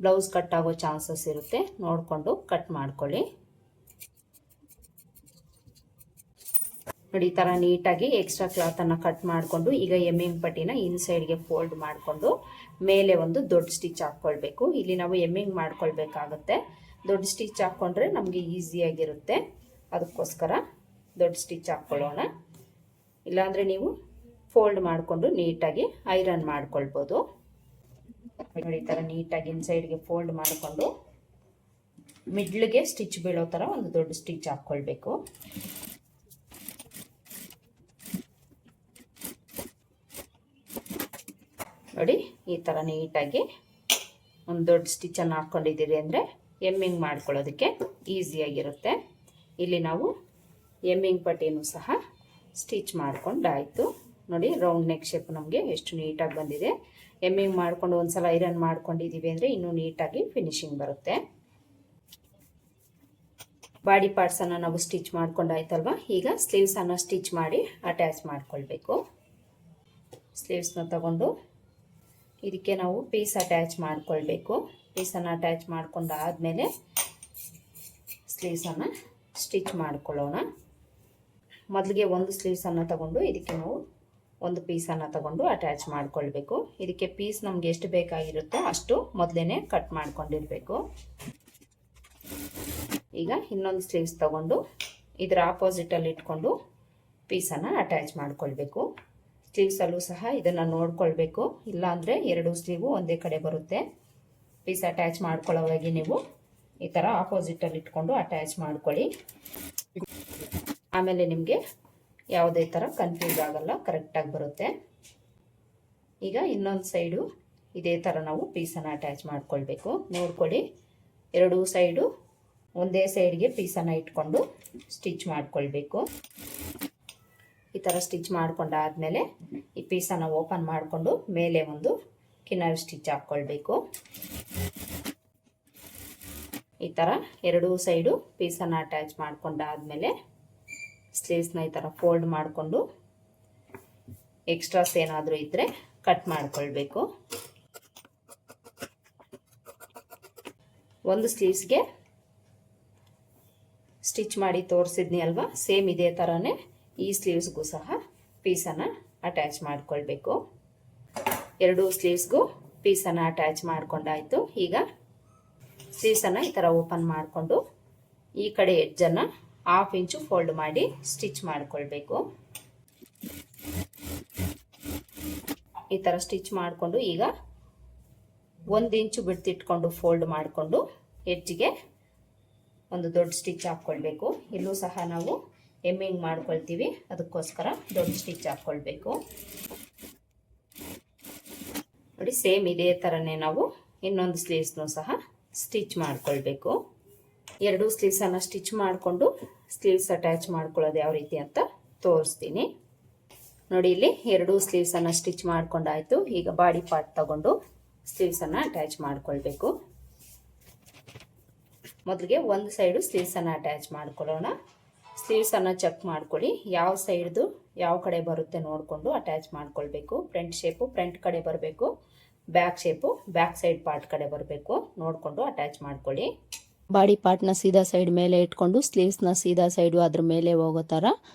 ಬ್ಲೌಸ್ ಕಟ್ ಆಗೋ ಚಾನ್ಸಸ್ ಇರುತ್ತೆ, ನೋಡಿಕೊಂಡು ಕಟ್ ಮಾಡ್ಕೊಳ್ಳಿ. ನೋಡಿ ಈ ಥರ ನೀಟಾಗಿ ಎಕ್ಸ್ಟ್ರಾ ಕ್ಲಾತನ್ನು ಕಟ್ ಮಾಡಿಕೊಂಡು ಈಗ ಎಮ್ಮಿಂಗ್ ಪಟ್ಟಿನ ಇನ್ಸೈಡ್ಗೆ ಫೋಲ್ಡ್ ಮಾಡಿಕೊಂಡು ಮೇಲೆ ಒಂದು ದೊಡ್ಡ ಸ್ಟಿಚ್ ಹಾಕ್ಕೊಳ್ಬೇಕು. ಇಲ್ಲಿ ನಾವು ಎಮ್ಮಿಂಗ್ ಮಾಡ್ಕೊಳ್ಬೇಕಾಗುತ್ತೆ. ದೊಡ್ಡ ಸ್ಟಿಚ್ ಹಾಕ್ಕೊಂಡ್ರೆ ನಮಗೆ ಈಸಿಯಾಗಿರುತ್ತೆ, ಅದಕ್ಕೋಸ್ಕರ ದೊಡ್ಡ ಸ್ಟಿಚ್ ಹಾಕ್ಕೊಳ್ಳೋಣ. ಇಲ್ಲಾಂದರೆ ನೀವು ಫೋಲ್ಡ್ ಮಾಡಿಕೊಂಡು ನೀಟಾಗಿ ಐರನ್ ಮಾಡ್ಕೊಳ್ಬೋದು. ನೋಡಿ ಈ ಥರ ನೀಟಾಗಿ ಇನ್ಸೈಡ್ಗೆ ಫೋಲ್ಡ್ ಮಾಡಿಕೊಂಡು ಮಿಡ್ಲ್ಗೆ ಸ್ಟಿಚ್ ಬೀಳೋ ಥರ ಒಂದು ದೊಡ್ಡ ಸ್ಟಿಚ್ ಹಾಕ್ಕೊಳ್ಬೇಕು. ನೋಡಿ ಈ ಥರ ನೀಟಾಗಿ ಒಂದು ದೊಡ್ಡ ಸ್ಟಿಚನ್ನು ಹಾಕ್ಕೊಂಡಿದ್ದೀರಿ ಅಂದರೆ ಎಮ್ಮಿಂಗ್ ಮಾಡ್ಕೊಳ್ಳೋದಕ್ಕೆ ಈಸಿಯಾಗಿರುತ್ತೆ. ಇಲ್ಲಿ ನಾವು ಎಮ್ಮಿಂಗ್ ಪಟ್ಟಿನೂ ಸಹ ಸ್ಟಿಚ್ ಮಾಡ್ಕೊಂಡಾಯಿತು. ನೋಡಿ ರೌಂಡ್ ನೆಕ್ ಶೇಪ್ ನಮಗೆ ಎಷ್ಟು ನೀಟಾಗಿ ಬಂದಿದೆ. ಎಮ್ಮಿಂಗ್ ಮಾಡಿಕೊಂಡು ಒಂದ್ಸಲ ಐರನ್ ಮಾಡ್ಕೊಂಡಿದ್ದೀವಿ ಅಂದರೆ ಇನ್ನೂ ನೀಟಾಗಿ ಫಿನಿಶಿಂಗ್ ಬರುತ್ತೆ. ಬಾಡಿ ಪಾರ್ಟ್ಸನ್ನು ನಾವು ಸ್ಟಿಚ್ ಮಾಡ್ಕೊಂಡಾಯ್ತಲ್ವ, ಈಗ ಸ್ಲೀವ್ಸನ್ನು ಸ್ಟಿಚ್ ಮಾಡಿ ಅಟ್ಯಾಚ್ ಮಾಡ್ಕೊಳ್ಬೇಕು. ಸ್ಲೀವ್ಸ್ನ ತಗೊಂಡು ಇದಕ್ಕೆ ನಾವು ಪೀಸ್ ಅಟ್ಯಾಚ್ ಮಾಡ್ಕೊಳ್ಬೇಕು. ಪೀಸನ್ನು ಅಟ್ಯಾಚ್ ಮಾಡ್ಕೊಂಡಾದಮೇಲೆ ಸ್ಲೀವ್ಸನ್ನು ಸ್ಟಿಚ್ ಮಾಡ್ಕೊಳ್ಳೋಣ. ಮೊದಲಿಗೆ ಒಂದು ಸ್ಲೀವ್ಸನ್ನು ತಗೊಂಡು ಇದಕ್ಕೆ ನಾವು ಒಂದು ಪೀಸನ್ನು ತಗೊಂಡು ಅಟ್ಯಾಚ್ ಮಾಡ್ಕೊಳ್ಬೇಕು. ಇದಕ್ಕೆ ಪೀಸ್ ನಮ್ಗೆ ಎಷ್ಟು ಬೇಕಾಗಿರುತ್ತೋ ಅಷ್ಟು ಮೊದಲೇ ಕಟ್ ಮಾಡ್ಕೊಂಡಿರಬೇಕು. ಈಗ ಇನ್ನೊಂದು ಸ್ಲೀವ್ಸ್ ತಗೊಂಡು ಇದರ ಆಪೋಸಿಟಲ್ಲಿ ಇಟ್ಕೊಂಡು ಪೀಸನ್ನು ಅಟ್ಯಾಚ್ ಮಾಡ್ಕೊಳ್ಬೇಕು. ಸ್ಲೀವ್ಸಲ್ಲೂ ಸಹ ಇದನ್ನು ನೋಡ್ಕೊಳ್ಬೇಕು, ಇಲ್ಲಾಂದರೆ ಎರಡು ಸ್ಲೀವು ಒಂದೇ ಕಡೆ ಬರುತ್ತೆ. ಪೀಸ್ ಅಟ್ಯಾಚ್ ಮಾಡ್ಕೊಳ್ಳೋವಾಗಿ ನೀವು ಈ ಥರ ಆಪೋಸಿಟಲ್ಲಿ ಇಟ್ಕೊಂಡು ಅಟ್ಯಾಚ್ ಮಾಡ್ಕೊಳ್ಳಿ. ಆಮೇಲೆ ನಿಮಗೆ ಯಾವುದೇ ಥರ ಕನ್ಫ್ಯೂಸ್ ಆಗಲ್ಲ, ಕರೆಕ್ಟಾಗಿ ಬರುತ್ತೆ. ಈಗ ಇನ್ನೊಂದು ಸೈಡು ಇದೇ ಥರ ನಾವು ಪೀಸನ್ನು ಅಟ್ಯಾಚ್ ಮಾಡ್ಕೊಳ್ಬೇಕು. ನೋಡ್ಕೊಳ್ಳಿ, ಎರಡೂ ಸೈಡು ಒಂದೇ ಸೈಡ್ಗೆ ಪೀಸನ್ನು ಇಟ್ಕೊಂಡು ಸ್ಟಿಚ್ ಮಾಡ್ಕೊಳ್ಬೇಕು. ಈ ಥರ ಸ್ಟಿಚ್ ಮಾಡ್ಕೊಂಡಾದಮೇಲೆ ಈ ಪೀಸನ್ನು ಓಪನ್ ಮಾಡಿಕೊಂಡು ಮೇಲೆ ಒಂದು ಕಿನಾರಿ ಸ್ಟಿಚ್ ಹಾಕ್ಕೊಳ್ಬೇಕು. ಈ ಥರ ಎರಡೂ ಸೈಡು ಪೀಸನ್ನು ಅಟ್ಯಾಚ್ ಮಾಡ್ಕೊಂಡಾದಮೇಲೆ ಸ್ಲೀವ್ಸ್ನ ಈ ಥರ ಫೋಲ್ಡ್ ಮಾಡಿಕೊಂಡು ಎಕ್ಸ್ಟ್ರಾಸ್ ಏನಾದರೂ ಇದ್ದರೆ ಕಟ್ ಮಾಡ್ಕೊಳ್ಬೇಕು. ಒಂದು ಸ್ಲೀವ್ಸ್ಗೆ ಸ್ಟಿಚ್ ಮಾಡಿ ತೋರಿಸಿದ್ನಿ ಅಲ್ವಾ, ಸೇಮ್ ಇದೇ ಥರನೇ ಈ ಸ್ಲೀವ್ಸ್ಗೂ ಸಹ ಪೀಸನ್ನು ಅಟ್ಯಾಚ್ ಮಾಡ್ಕೊಳ್ಬೇಕು. ಎರಡೂ ಸ್ಲೀವ್ಸ್ಗೂ ಪೀಸನ್ನು ಅಟ್ಯಾಚ್ ಮಾಡ್ಕೊಂಡಾಯಿತು. ಈಗ ಸ್ಲೀವ್ಸನ್ನು ಈ ಥರ ಓಪನ್ ಮಾಡಿಕೊಂಡು ಈ ಕಡೆ ಎಡ್ಜನ್ನು 1/2 ಇಂಚು ಫೋಲ್ಡ್ ಮಾಡಿ ಸ್ಟಿಚ್ ಮಾಡ್ಕೊಳ್ಬೇಕು. ಈ ಥರ ಸ್ಟಿಚ್ ಮಾಡಿಕೊಂಡು ಈಗ 1 ಇಂಚು ಬಿಡ್ತಿಟ್ಕೊಂಡು ಫೋಲ್ಡ್ ಮಾಡಿಕೊಂಡು ಎಡ್ಜ್ಗೆ ಒಂದು ದೊಡ್ಡ ಸ್ಟಿಚ್ ಹಾಕ್ಕೊಳ್ಬೇಕು. ಇಲ್ಲೂ ಸಹ ನಾವು ಎಮ್ಮಿಂಗ್ ಮಾಡ್ಕೊಳ್ತೀವಿ, ಅದಕ್ಕೋಸ್ಕರ ದೊಡ್ಡ ಸ್ಟಿಚ್ ಹಾಕ್ಕೊಳ್ಬೇಕು. ನೋಡಿ ಸೇಮ್ ಇದೇ ಥರನೇ ನಾವು ಇನ್ನೊಂದು ಸ್ಲೀವ್ಸ್ನೂ ಸಹ ಸ್ಟಿಚ್ ಮಾಡ್ಕೊಳ್ಬೇಕು. ಎರಡೂ ಸ್ಲೀವ್ಸನ್ನು ಸ್ಟಿಚ್ ಮಾಡಿಕೊಂಡು ಸ್ಲೀವ್ಸ್ ಅಟ್ಯಾಚ್ ಮಾಡ್ಕೊಳ್ಳೋದು ಯಾವ ರೀತಿ ಅಂತ ತೋರಿಸ್ತೀನಿ. ನೋಡಿ ಇಲ್ಲಿ ಎರಡೂ ಸ್ಲೀವ್ಸನ್ನು ಸ್ಟಿಚ್ ಮಾಡ್ಕೊಂಡಾಯಿತು. ಈಗ ಬಾಡಿ ಪಾರ್ಟ್ ತಗೊಂಡು ಸ್ಲೀವ್ಸನ್ನು ಅಟ್ಯಾಚ್ ಮಾಡ್ಕೊಳ್ಬೇಕು. ಮೊದಲಿಗೆ ಒಂದು ಸೈಡು ಸ್ಲೀವ್ಸನ್ನು ಅಟ್ಯಾಚ್ ಮಾಡ್ಕೊಳ್ಳೋಣ. ಸ್ಲೀವ್ಸನ್ನು ಚೆಕ್ ಮಾಡ್ಕೊಳ್ಳಿ, ಯಾವ ಸೈಡ್ದು ಯಾವ ಕಡೆ ಬರುತ್ತೆ ನೋಡಿಕೊಂಡು ಅಟ್ಯಾಚ್ ಮಾಡ್ಕೊಳ್ಬೇಕು. ಫ್ರಂಟ್ ಶೇಪು ಫ್ರಂಟ್ ಕಡೆ ಬರಬೇಕು, back shape back side part ಕಡೆ ಬರಬೇಕು, ನೋಡಿಕೊಂಡು ಅಟ್ಯಾಚ್ ಮಾಡ್ಕೊಳ್ಳಿ. ಬಾಡಿ ಪಾರ್ಟ್ನ ಸೀದಾ ಸೈಡ್ ಮೇಲೆ ಇಟ್ಕೊಂಡು ಸ್ಲೀವ್ಸ್ನ ಸೀದಾ ಸೈಡು ಅದ್ರ ಮೇಲೆ ಹೋಗೋ ಥರ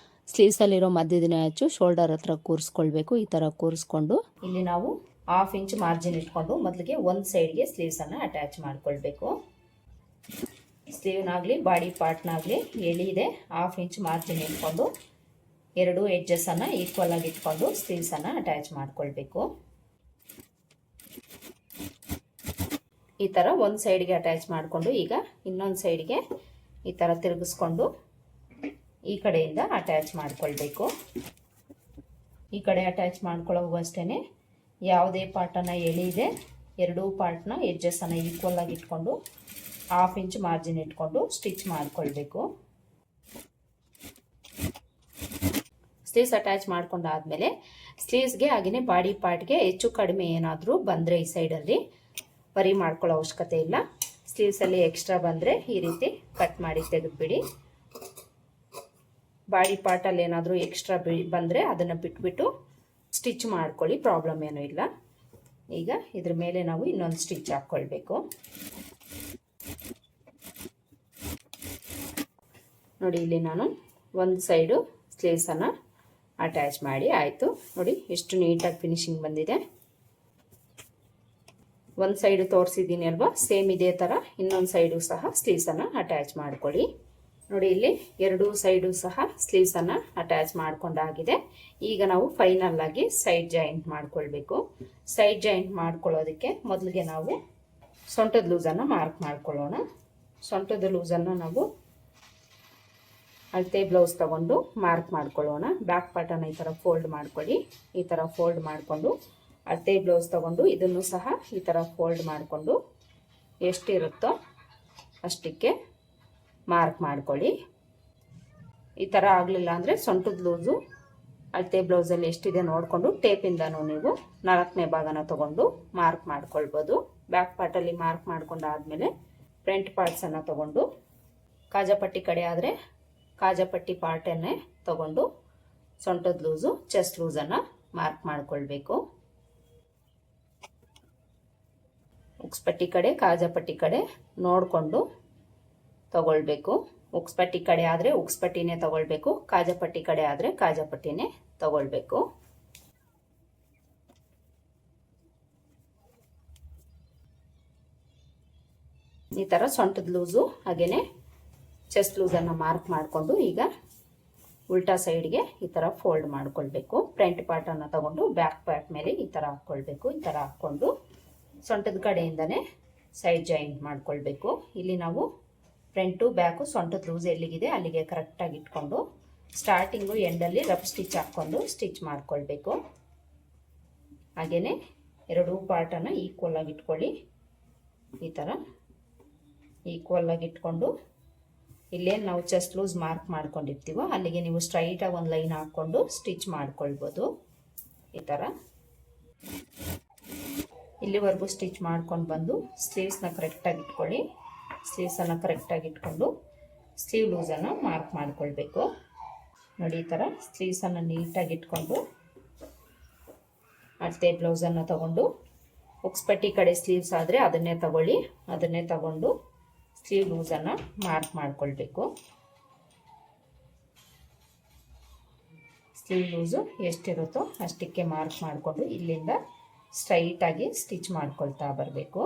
ಸ್ಲೀವ್ಸಲ್ಲಿರೋ ಮಧ್ಯದಿನ ಹಚ್ಚು ಶೋಲ್ಡರ್ ಹತ್ರ ಕೂರಿಸ್ಕೊಳ್ಬೇಕು. ಈ ಥರ ಕೂರಿಸ್ಕೊಂಡು ಇಲ್ಲಿ ನಾವು 1/2 ಇಂಚ್ ಮಾರ್ಜಿನ್ ಇಟ್ಕೊಂಡು ಮೊದಲಿಗೆ ಒಂದು ಸೈಡ್ಗೆ ಸ್ಲೀವ್ಸನ್ನು ಅಟ್ಯಾಚ್ ಮಾಡ್ಕೊಳ್ಬೇಕು. ಸ್ಲೀವ್ನಾಗಲಿ ಬಾಡಿ ಪಾರ್ಟ್ನಾಗಲಿ ಎಳಿದೆ 1/2 ಇಂಚ್ ಮಾರ್ಜಿನ್ ಇಟ್ಕೊಂಡು ಎರಡು ಎಡ್ಜಸ್ಸನ್ನು ಈಕ್ವಲ್ ಆಗಿ ಇಟ್ಕೊಂಡು ಸ್ಲೀವ್ಸನ್ನು ಅಟ್ಯಾಚ್ ಮಾಡ್ಕೊಳ್ಬೇಕು. ಈ ಥರ ಒಂದು ಸೈಡ್ಗೆ ಅಟ್ಯಾಚ್ ಮಾಡಿಕೊಂಡು ಈಗ ಇನ್ನೊಂದು ಸೈಡ್ಗೆ ಈ ಥರ ತಿರುಗಿಸ್ಕೊಂಡು ಈ ಕಡೆಯಿಂದ ಅಟ್ಯಾಚ್ ಮಾಡ್ಕೊಳ್ಬೇಕು. ಈ ಕಡೆ ಅಟ್ಯಾಚ್ ಮಾಡ್ಕೊಳ್ಳೋವು ಅಷ್ಟೇ ಯಾವುದೇ ಪಾರ್ಟನ್ನು ಎಳಿದೆ ಎರಡೂ ಪಾರ್ಟ್ನ ಎಡ್ಜಸ್ಸನ್ನು ಈಕ್ವಲ್ ಆಗಿ ಇಟ್ಕೊಂಡು 1/2 ಇಂಚ್ ಮಾರ್ಜಿನ್ ಇಟ್ಕೊಂಡು ಸ್ಟಿಚ್ ಮಾಡ್ಕೊಳ್ಬೇಕು. ಸ್ಲೀವ್ಸ್ ಅಟ್ಯಾಚ್ ಮಾಡ್ಕೊಂಡಾದ್ಮೇಲೆ ಸ್ಲೀವ್ಸ್ಗೆ ಹಾಗೆಯೇ ಬಾಡಿ ಪಾರ್ಟ್ಗೆ ಹೆಚ್ಚು ಕಡಿಮೆ ಏನಾದರೂ ಬಂದರೆ ಈ ಸೈಡಲ್ಲಿ ವರಿ ಮಾಡ್ಕೊಳ್ಳೋ ಅವಶ್ಯಕತೆ ಇಲ್ಲ. ಸ್ಲೀವ್ಸಲ್ಲಿ ಎಕ್ಸ್ಟ್ರಾ ಬಂದರೆ ಈ ರೀತಿ ಕಟ್ ಮಾಡಿ ತೆಗೆದುಬಿಡಿ. ಬಾಡಿ ಪಾರ್ಟಲ್ಲಿ ಏನಾದರೂ ಎಕ್ಸ್ಟ್ರಾ ಬಂದರೆ ಅದನ್ನು ಬಿಟ್ಬಿಟ್ಟು ಸ್ಟಿಚ್ ಮಾಡ್ಕೊಳ್ಳಿ, ಪ್ರಾಬ್ಲಮ್ ಏನೂ ಇಲ್ಲ. ಈಗ ಇದ್ರ ಮೇಲೆ ನಾವು ಇನ್ನೊಂದು ಸ್ಟಿಚ್ ಹಾಕ್ಕೊಳ್ಬೇಕು. ನೋಡಿ ಇಲ್ಲಿ ನಾನು ಒಂದು ಸೈಡು ಸ್ಲೀವ್ಸನ್ನು ಅಟ್ಯಾಚ್ ಮಾಡಿ ಆಯಿತು. ನೋಡಿ ಎಷ್ಟು ನೀಟಾಗಿ ಫಿನಿಶಿಂಗ್ ಬಂದಿದೆ. ಒಂದು ಸೈಡು ತೋರಿಸಿದ್ದೀನಿ ಅಲ್ವಾ, ಸೇಮ್ ಇದೇ ಥರ ಇನ್ನೊಂದು ಸೈಡು ಸಹ ಸ್ಲೀವ್ಸನ್ನು ಅಟ್ಯಾಚ್ ಮಾಡ್ಕೊಳ್ಳಿ. ನೋಡಿ ಇಲ್ಲಿ ಎರಡೂ ಸೈಡು ಸಹ ಸ್ಲೀವ್ಸನ್ನು ಅಟ್ಯಾಚ್ ಮಾಡ್ಕೊಂಡಾಗಿದೆ. ಈಗ ನಾವು ಫೈನಲ್ ಆಗಿ ಸೈಡ್ ಜಾಯಿಂಟ್ ಮಾಡ್ಕೊಳ್ಬೇಕು. ಸೈಡ್ ಜಾಯಿಂಟ್ ಮಾಡ್ಕೊಳ್ಳೋದಕ್ಕೆ ಮೊದಲಿಗೆ ನಾವು ಸೊಂಟದ ಲೂಸನ್ನು ಮಾರ್ಕ್ ಮಾಡ್ಕೊಳ್ಳೋಣ. ಸೊಂಟದ ಲೂಸನ್ನು ನಾವು ಅಳತೆ ಬ್ಲೌಸ್ ತಗೊಂಡು ಮಾರ್ಕ್ ಮಾಡ್ಕೊಳ್ಳೋಣ. ಬ್ಯಾಕ್ ಪಾರ್ಟನ್ನು ಈ ಥರ ಫೋಲ್ಡ್ ಮಾಡ್ಕೊಳ್ಳಿ. ಈ ಥರ ಫೋಲ್ಡ್ ಮಾಡಿಕೊಂಡು ಅಳತೆ ಬ್ಲೌಸ್ ತಗೊಂಡು ಇದನ್ನು ಸಹ ಈ ಥರ ಫೋಲ್ಡ್ ಮಾಡಿಕೊಂಡು ಎಷ್ಟಿರುತ್ತೋ ಅಷ್ಟಕ್ಕೆ ಮಾರ್ಕ್ ಮಾಡ್ಕೊಳ್ಳಿ. ಈ ಥರ ಆಗಲಿಲ್ಲ ಅಂದರೆ ಸೊಂಟದ ಲೂಸು ಅಳತೆ ಬ್ಲೌಸಲ್ಲಿ ಎಷ್ಟಿದೆ ನೋಡಿಕೊಂಡು ಟೇಪಿಂದನೂ ನೀವು 4ನೇ ಭಾಗನ ತೊಗೊಂಡು ಮಾರ್ಕ್ ಮಾಡ್ಕೊಳ್ಬೋದು. ಬ್ಯಾಕ್ ಪಾರ್ಟಲ್ಲಿ ಮಾರ್ಕ್ ಮಾಡ್ಕೊಂಡಾದಮೇಲೆ ಫ್ರಂಟ್ ಪಾರ್ಟ್ಸನ್ನು ತೊಗೊಂಡು ಕಾಜಾಪಟ್ಟಿ ಕಡೆ ಆದರೆ ಕಾಜಾಪಟ್ಟಿ ಪಾರ್ಟನ್ನೇ ತೊಗೊಂಡು ಸೊಂಟದ ಲೂಸು ಚೆಸ್ಟ್ ಲೂಸನ್ನು ಮಾರ್ಕ್ ಮಾಡ್ಕೊಳ್ಬೇಕು. ಉಕ್ಸ್ಪಟ್ಟಿ ಕಡೆ ಕಾಜಾಪಟ್ಟಿ ಕಡೆ ನೋಡಿಕೊಂಡು ತಗೊಳ್ಬೇಕು. ಉಕ್ಸ್ಪಟ್ಟಿ ಕಡೆ ಆದರೆ ಉಕ್ಸ್ಪಟ್ಟಿನೇ ತಗೊಳ್ಬೇಕು, ಕಾಜಾಪಟ್ಟಿ ಕಡೆ ಆದರೆ ಕಾಜಾಪಟ್ಟಿನೇ ತಗೊಳ್ಬೇಕು. ಈ ಥರ ಸೊಂಟದ ಲೂಸು ಹಾಗೆಯೇ ಚೆಸ್ಟ್ ಲೂಸನ್ನು ಮಾರ್ಕ್ ಮಾಡಿಕೊಂಡು ಈಗ ಉಲ್ಟಾ ಸೈಡ್ಗೆ ಈ ಥರ ಫೋಲ್ಡ್ ಮಾಡ್ಕೊಳ್ಬೇಕು. ಫ್ರಂಟ್ ಪಾರ್ಟನ್ನು ತಗೊಂಡು ಬ್ಯಾಕ್ ಪಾರ್ಟ್ ಮೇಲೆ ಈ ಥರ ಹಾಕ್ಕೊಳ್ಬೇಕು. ಈ ಥರ ಹಾಕ್ಕೊಂಡು ಸೊಂಟದ ಕಡೆಯಿಂದನೇ ಸೈಡ್ ಜಾಯಿಂಟ್ ಮಾಡ್ಕೊಳ್ಬೇಕು. ಇಲ್ಲಿ ನಾವು ಫ್ರಂಟು ಬ್ಯಾಕು ಸೊಂಟದ ಲೂಸ್ ಎಲ್ಲಿಗಿದೆ ಅಲ್ಲಿಗೆ ಕರೆಕ್ಟಾಗಿ ಇಟ್ಕೊಂಡು ಸ್ಟಾರ್ಟಿಂಗು ಎಂಡಲ್ಲಿ ರಫ್ ಸ್ಟಿಚ್ ಹಾಕ್ಕೊಂಡು ಸ್ಟಿಚ್ ಮಾಡ್ಕೊಳ್ಬೇಕು. ಹಾಗೆಯೇ ಎರಡೂ ಪಾರ್ಟನ್ನು ಈಕ್ವಲ್ ಆಗಿ ಇಟ್ಕೊಳ್ಳಿ. ಈ ಥರ ಈಕ್ವಲ್ ಆಗಿ ಇಟ್ಕೊಂಡು ಇಲ್ಲೇನು ನಾವು ಚೆಸ್ಟ್ ಲೂಸ್ ಮಾರ್ಕ್ ಮಾಡ್ಕೊಂಡಿರ್ತೀವೋ ಅಲ್ಲಿಗೆ ನೀವು ಸ್ಟ್ರೈಟಾಗಿ ಒಂದು ಲೈನ್ ಹಾಕ್ಕೊಂಡು ಸ್ಟಿಚ್ ಮಾಡ್ಕೊಳ್ಬೋದು. ಈ ಥರ ಇಲ್ಲಿವರೆಗೂ ಸ್ಟಿಚ್ ಮಾಡ್ಕೊಂಡು ಬಂದು ಸ್ಲೀವ್ಸ್ನ ಕರೆಕ್ಟಾಗಿ ಇಟ್ಕೊಳ್ಳಿ. ಸ್ಲೀವ್ಸನ್ನು ಕರೆಕ್ಟಾಗಿ ಇಟ್ಕೊಂಡು ಸ್ಲೀವ್ ಲೂಸನ್ನು ಮಾರ್ಕ್ ಮಾಡ್ಕೊಳ್ಬೇಕು. ನೋಡಿ ಈ ಥರ ಸ್ಲೀವ್ಸನ್ನು ನೀಟಾಗಿ ಇಟ್ಕೊಂಡು ಅಳತೆ ಬ್ಲೌಸನ್ನು ತಗೊಂಡು ಉಕ್ಸ್ಪಟ್ಟಿ ಕಡೆ ಸ್ಲೀವ್ಸ್ ಆದರೆ ಅದನ್ನೇ ತಗೊಳ್ಳಿ. ಅದನ್ನೇ ತಗೊಂಡು ಸ್ಲೀವ್ ಲೂಸನ್ನು ಮಾರ್ಕ್ ಮಾಡ್ಕೊಳ್ಬೇಕು. ಸ್ಲೀವ್ ಲೂಸು ಎಷ್ಟಿರುತ್ತೋ ಅಷ್ಟಕ್ಕೆ ಮಾರ್ಕ್ ಮಾಡಿಕೊಂಡು ಇಲ್ಲಿಂದ ಸ್ಟ್ರೈಟಾಗಿ ಸ್ಟಿಚ್ ಮಾಡ್ಕೊಳ್ತಾ ಬರಬೇಕು.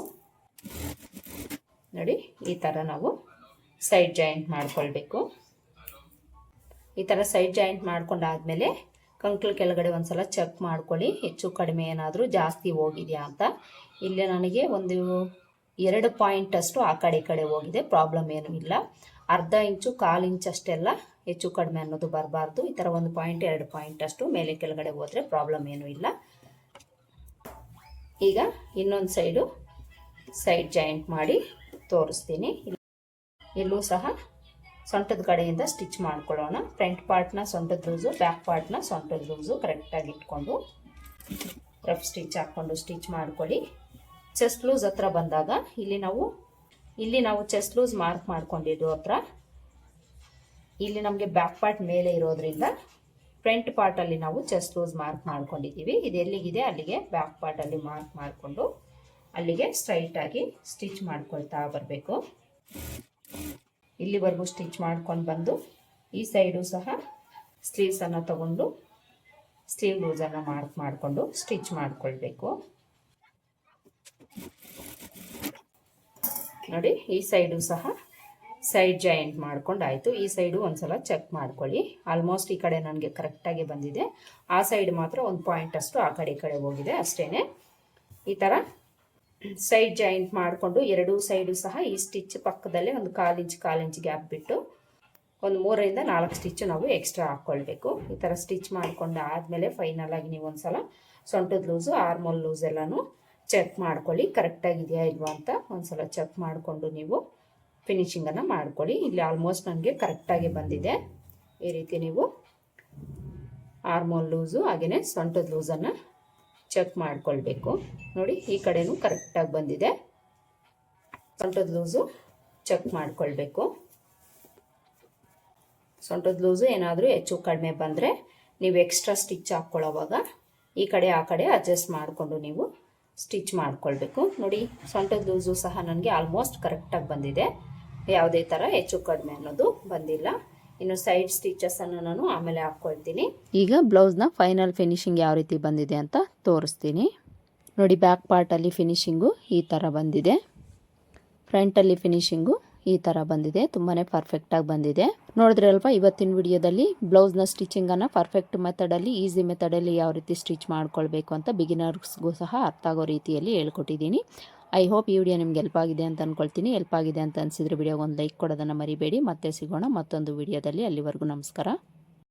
ನೋಡಿ ಈ ಥರ ನಾವು ಸೈಡ್ ಜಾಯಿಂಟ್ ಮಾಡ್ಕೊಳ್ಬೇಕು. ಈ ಥರ ಸೈಡ್ ಜಾಯಿಂಟ್ ಮಾಡ್ಕೊಂಡಾದ್ಮೇಲೆ ಕಂಕ್ಳು ಕೆಳಗಡೆ ಒಂದ್ಸಲ ಚೆಕ್ ಮಾಡ್ಕೊಳ್ಳಿ, ಹೆಚ್ಚು ಕಡಿಮೆ ಏನಾದರೂ ಜಾಸ್ತಿ ಹೋಗಿದೆಯಾ ಅಂತ. ಇಲ್ಲಿ ನನಗೆ ಒಂದು 2 ಪಾಯಿಂಟ್ ಅಷ್ಟು ಆ ಕಡೆ ಈ ಕಡೆ ಹೋಗಿದೆ, ಪ್ರಾಬ್ಲಮ್ ಏನೂ ಇಲ್ಲ. ಅರ್ಧ ಇಂಚು 1/4 ಇಂಚ್ ಅಷ್ಟೆಲ್ಲ ಹೆಚ್ಚು ಕಡಿಮೆ ಅನ್ನೋದು ಬರಬಾರ್ದು. ಈ ಥರ 1 ಪಾಯಿಂಟ್ 2 ಪಾಯಿಂಟ್ ಅಷ್ಟು ಮೇಲೆ ಕೆಳಗಡೆ ಹೋದರೆ ಪ್ರಾಬ್ಲಮ್ ಏನೂ ಇಲ್ಲ. ಈಗ ಇನ್ನೊಂದು ಸೈಡು ಸೈಡ್ ಜಾಯಿಂಟ್ ಮಾಡಿ ತೋರಿಸ್ತೀನಿ. ಇಲ್ಲೂ ಸಹ ಸೊಂಟದ ಕಡೆಯಿಂದ ಸ್ಟಿಚ್ ಮಾಡ್ಕೊಳ್ಳೋಣ. ಫ್ರಂಟ್ ಪಾರ್ಟ್ನ ಸೊಂಟದ ಲೂಸು, ಬ್ಯಾಕ್ ಪಾರ್ಟ್ನ ಸೊಂಟದ ಲೂಸು ಕರೆಕ್ಟಾಗಿ ಇಟ್ಕೊಂಡು ರಫ್ ಸ್ಟಿಚ್ ಹಾಕ್ಕೊಂಡು ಸ್ಟಿಚ್ ಮಾಡ್ಕೊಳ್ಳಿ. ಚೆಸ್ಟ್ ಲೂಸ್ ಹತ್ರ ಬಂದಾಗ ಇಲ್ಲಿ ನಾವು ಚೆಸ್ಟ್ ಲೂಸ್ ಮಾರ್ಕ್ ಮಾಡ್ಕೊಂಡಿದ್ದು ಹತ್ರ ಇಲ್ಲಿ ನಮಗೆ ಬ್ಯಾಕ್ ಪಾರ್ಟ್ ಮೇಲೆ ಇರೋದ್ರಿಂದ ಫ್ರಂಟ್ ಪಾರ್ಟಲ್ಲಿ ನಾವು ಚೆಸ್ಟ್ ಲೂಸ್ ಮಾರ್ಕ್ ಮಾಡ್ಕೊಂಡಿದ್ದೀವಿ. ಇದು ಎಲ್ಲಿಗಿದೆ ಅಲ್ಲಿಗೆ ಬ್ಯಾಕ್ ಪಾರ್ಟಲ್ಲಿ ಮಾರ್ಕ್ ಮಾಡಿಕೊಂಡು ಅಲ್ಲಿಗೆ ಸ್ಟ್ರೈಟಾಗಿ ಸ್ಟಿಚ್ ಮಾಡ್ಕೊಳ್ತಾ ಬರಬೇಕು. ಇಲ್ಲಿವರೆಗೂ ಸ್ಟಿಚ್ ಮಾಡ್ಕೊಂಡು ಬಂದು ಈ ಸೈಡು ಸಹ ಸ್ಲೀವ್ಸನ್ನು ತಗೊಂಡು ಸ್ಲೀವ್ ಲೂಸನ್ನು ಮಾಡಿಕೊಂಡು ಸ್ಟಿಚ್ ಮಾಡಿಕೊಳ್ಬೇಕು. ನೋಡಿ, ಈ ಸೈಡು ಸಹ ಸೈಡ್ ಜಾಯಿಂಟ್ ಮಾಡ್ಕೊಂಡು ಆಯಿತು. ಈ ಸೈಡು ಒಂದ್ಸಲ ಚೆಕ್ ಮಾಡ್ಕೊಳ್ಳಿ. ಆಲ್ಮೋಸ್ಟ್ ಈ ಕಡೆ ನನಗೆ ಕರೆಕ್ಟಾಗಿ ಬಂದಿದೆ. ಆ ಸೈಡ್ ಮಾತ್ರ ಒಂದು ಪಾಯಿಂಟ್ ಅಷ್ಟು ಆ ಕಡೆ ಹೋಗಿದೆ ಅಷ್ಟೇ. ಈ ಥರ ಸೈಡ್ ಜಾಯಿಂಟ್ ಮಾಡಿಕೊಂಡು ಎರಡೂ ಸೈಡು ಸಹ ಈ ಸ್ಟಿಚ್ ಪಕ್ಕದಲ್ಲೇ ಒಂದು 1/4 ಇಂಚ್ ಗ್ಯಾಪ್ ಬಿಟ್ಟು ಒಂದು 3 ರಿಂದ 4 ಸ್ಟಿಚ್ ನಾವು ಎಕ್ಸ್ಟ್ರಾ ಹಾಕ್ಕೊಳ್ಬೇಕು. ಈ ಥರ ಸ್ಟಿಚ್ ಮಾಡಿಕೊಂಡು ಆದಮೇಲೆ ಫೈನಲ್ ಆಗಿ ನೀವು ಒಂದ್ಸಲ ಸೊಂಟದ ಲೂಸು ಆರ್ಮೋಲ್ ಲೂಸ್ ಎಲ್ಲನೂ ಚೆಕ್ ಮಾಡ್ಕೊಳ್ಳಿ, ಕರೆಕ್ಟಾಗಿದೆಯಾ ಇಲ್ವಾ ಅಂತ ಒಂದ್ಸಲ ಚೆಕ್ ಮಾಡಿಕೊಂಡು ನೀವು ಫಿನಿಶಿಂಗನ್ನು ಮಾಡ್ಕೊಳ್ಳಿ. ಇಲ್ಲಿ ಆಲ್ಮೋಸ್ಟ್ ನನಗೆ ಕರೆಕ್ಟಾಗಿ ಬಂದಿದೆ. ಈ ರೀತಿ ನೀವು ಆರ್ಮೋಲ್ ಲೂಸು ಹಾಗೆಯೇ ಸೊಂಟದ ಲೂಸನ್ನು ಚೆಕ್ ಮಾಡ್ಕೊಳ್ಬೇಕು. ನೋಡಿ, ಈ ಕಡೆನೂ ಕರೆಕ್ಟಾಗಿ ಬಂದಿದೆ. ಸೊಂಟದ ಲೂಸು ಚೆಕ್ ಮಾಡ್ಕೊಳ್ಬೇಕು. ಸೊಂಟದ ಲೂಸು ಏನಾದರೂ ಹೆಚ್ಚು ಕಡಿಮೆ ಬಂದರೆ ನೀವು ಎಕ್ಸ್ಟ್ರಾ ಸ್ಟಿಚ್ ಹಾಕ್ಕೊಳ್ಳೋವಾಗ ಈ ಕಡೆ ಆ ಕಡೆ ಅಡ್ಜಸ್ಟ್ ಮಾಡಿಕೊಂಡು ನೀವು ಸ್ಟಿಚ್ ಮಾಡ್ಕೊಳ್ಬೇಕು. ನೋಡಿ, ಸೊಂಟದ ಲೂಸು ಸಹ ನನಗೆ ಆಲ್ಮೋಸ್ಟ್ ಕರೆಕ್ಟಾಗಿ ಬಂದಿದೆ. ಯಾವುದೇ ಥರ ಹೆಚ್ಚು ಕಡಿಮೆ ಅನ್ನೋದು ಬಂದಿಲ್ಲ. ಇನ್ನು ಸೈಡ್ ಸ್ಟಿಚಸನ್ನು ನಾನು ಆಮೇಲೆ ಹಾಕ್ಕೊಳ್ತೀನಿ. ಈಗ ಬ್ಲೌಸ್ನ ಫೈನಲ್ ಫಿನಿಶಿಂಗ್ ಯಾವ ರೀತಿ ಬಂದಿದೆ ಅಂತ ತೋರಿಸ್ತೀನಿ. ನೋಡಿ, ಬ್ಯಾಕ್ ಪಾರ್ಟಲ್ಲಿ ಫಿನಿಶಿಂಗು ಈ ಥರ ಬಂದಿದೆ. ಫ್ರಂಟಲ್ಲಿ ಫಿನಿಶಿಂಗು ಈ ಥರ ಬಂದಿದೆ. ತುಂಬಾ ಪರ್ಫೆಕ್ಟಾಗಿ ಬಂದಿದೆ. ನೋಡಿದ್ರೆ ಅಲ್ವಾ, ಇವತ್ತಿನ ವಿಡಿಯೋದಲ್ಲಿ ಬ್ಲೌಸ್ನ ಸ್ಟಿಚಿಂಗನ್ನು ಪರ್ಫೆಕ್ಟ್ ಮೆಥಡಲ್ಲಿ, ಈಸಿ ಮೆಥಡಲ್ಲಿ ಯಾವ ರೀತಿ ಸ್ಟಿಚ್ ಮಾಡ್ಕೊಳ್ಬೇಕು ಅಂತ ಬಿಗಿನರ್ಸ್ಗೂ ಸಹ ಅರ್ಥ ಆಗೋ ರೀತಿಯಲ್ಲಿ ಹೇಳ್ಕೊಟ್ಟಿದ್ದೀನಿ. ಐ ಹೋಪ್ ಈ ವಿಡಿಯೋ ನಿಮ್ಗೆ ಹೆಲ್ಪ್ ಆಗಿದೆ ಅಂತ ಅಂದ್ಕೊಳ್ತೀನಿ. ಹೆಲ್ಪ್ ಆಗಿದೆ ಅಂತ ಅನಿಸಿದ್ರೆ ವಿಡಿಯೋಗೆ ಒಂದು ಲೈಕ್ ಕೊಡೋದನ್ನು ಮರಿಬೇಡಿ. ಮತ್ತೆ ಸಿಗೋಣ ಮತ್ತೊಂದು ವಿಡಿಯೋದಲ್ಲಿ. ಅಲ್ಲಿವರೆಗೂ ನಮಸ್ಕಾರ.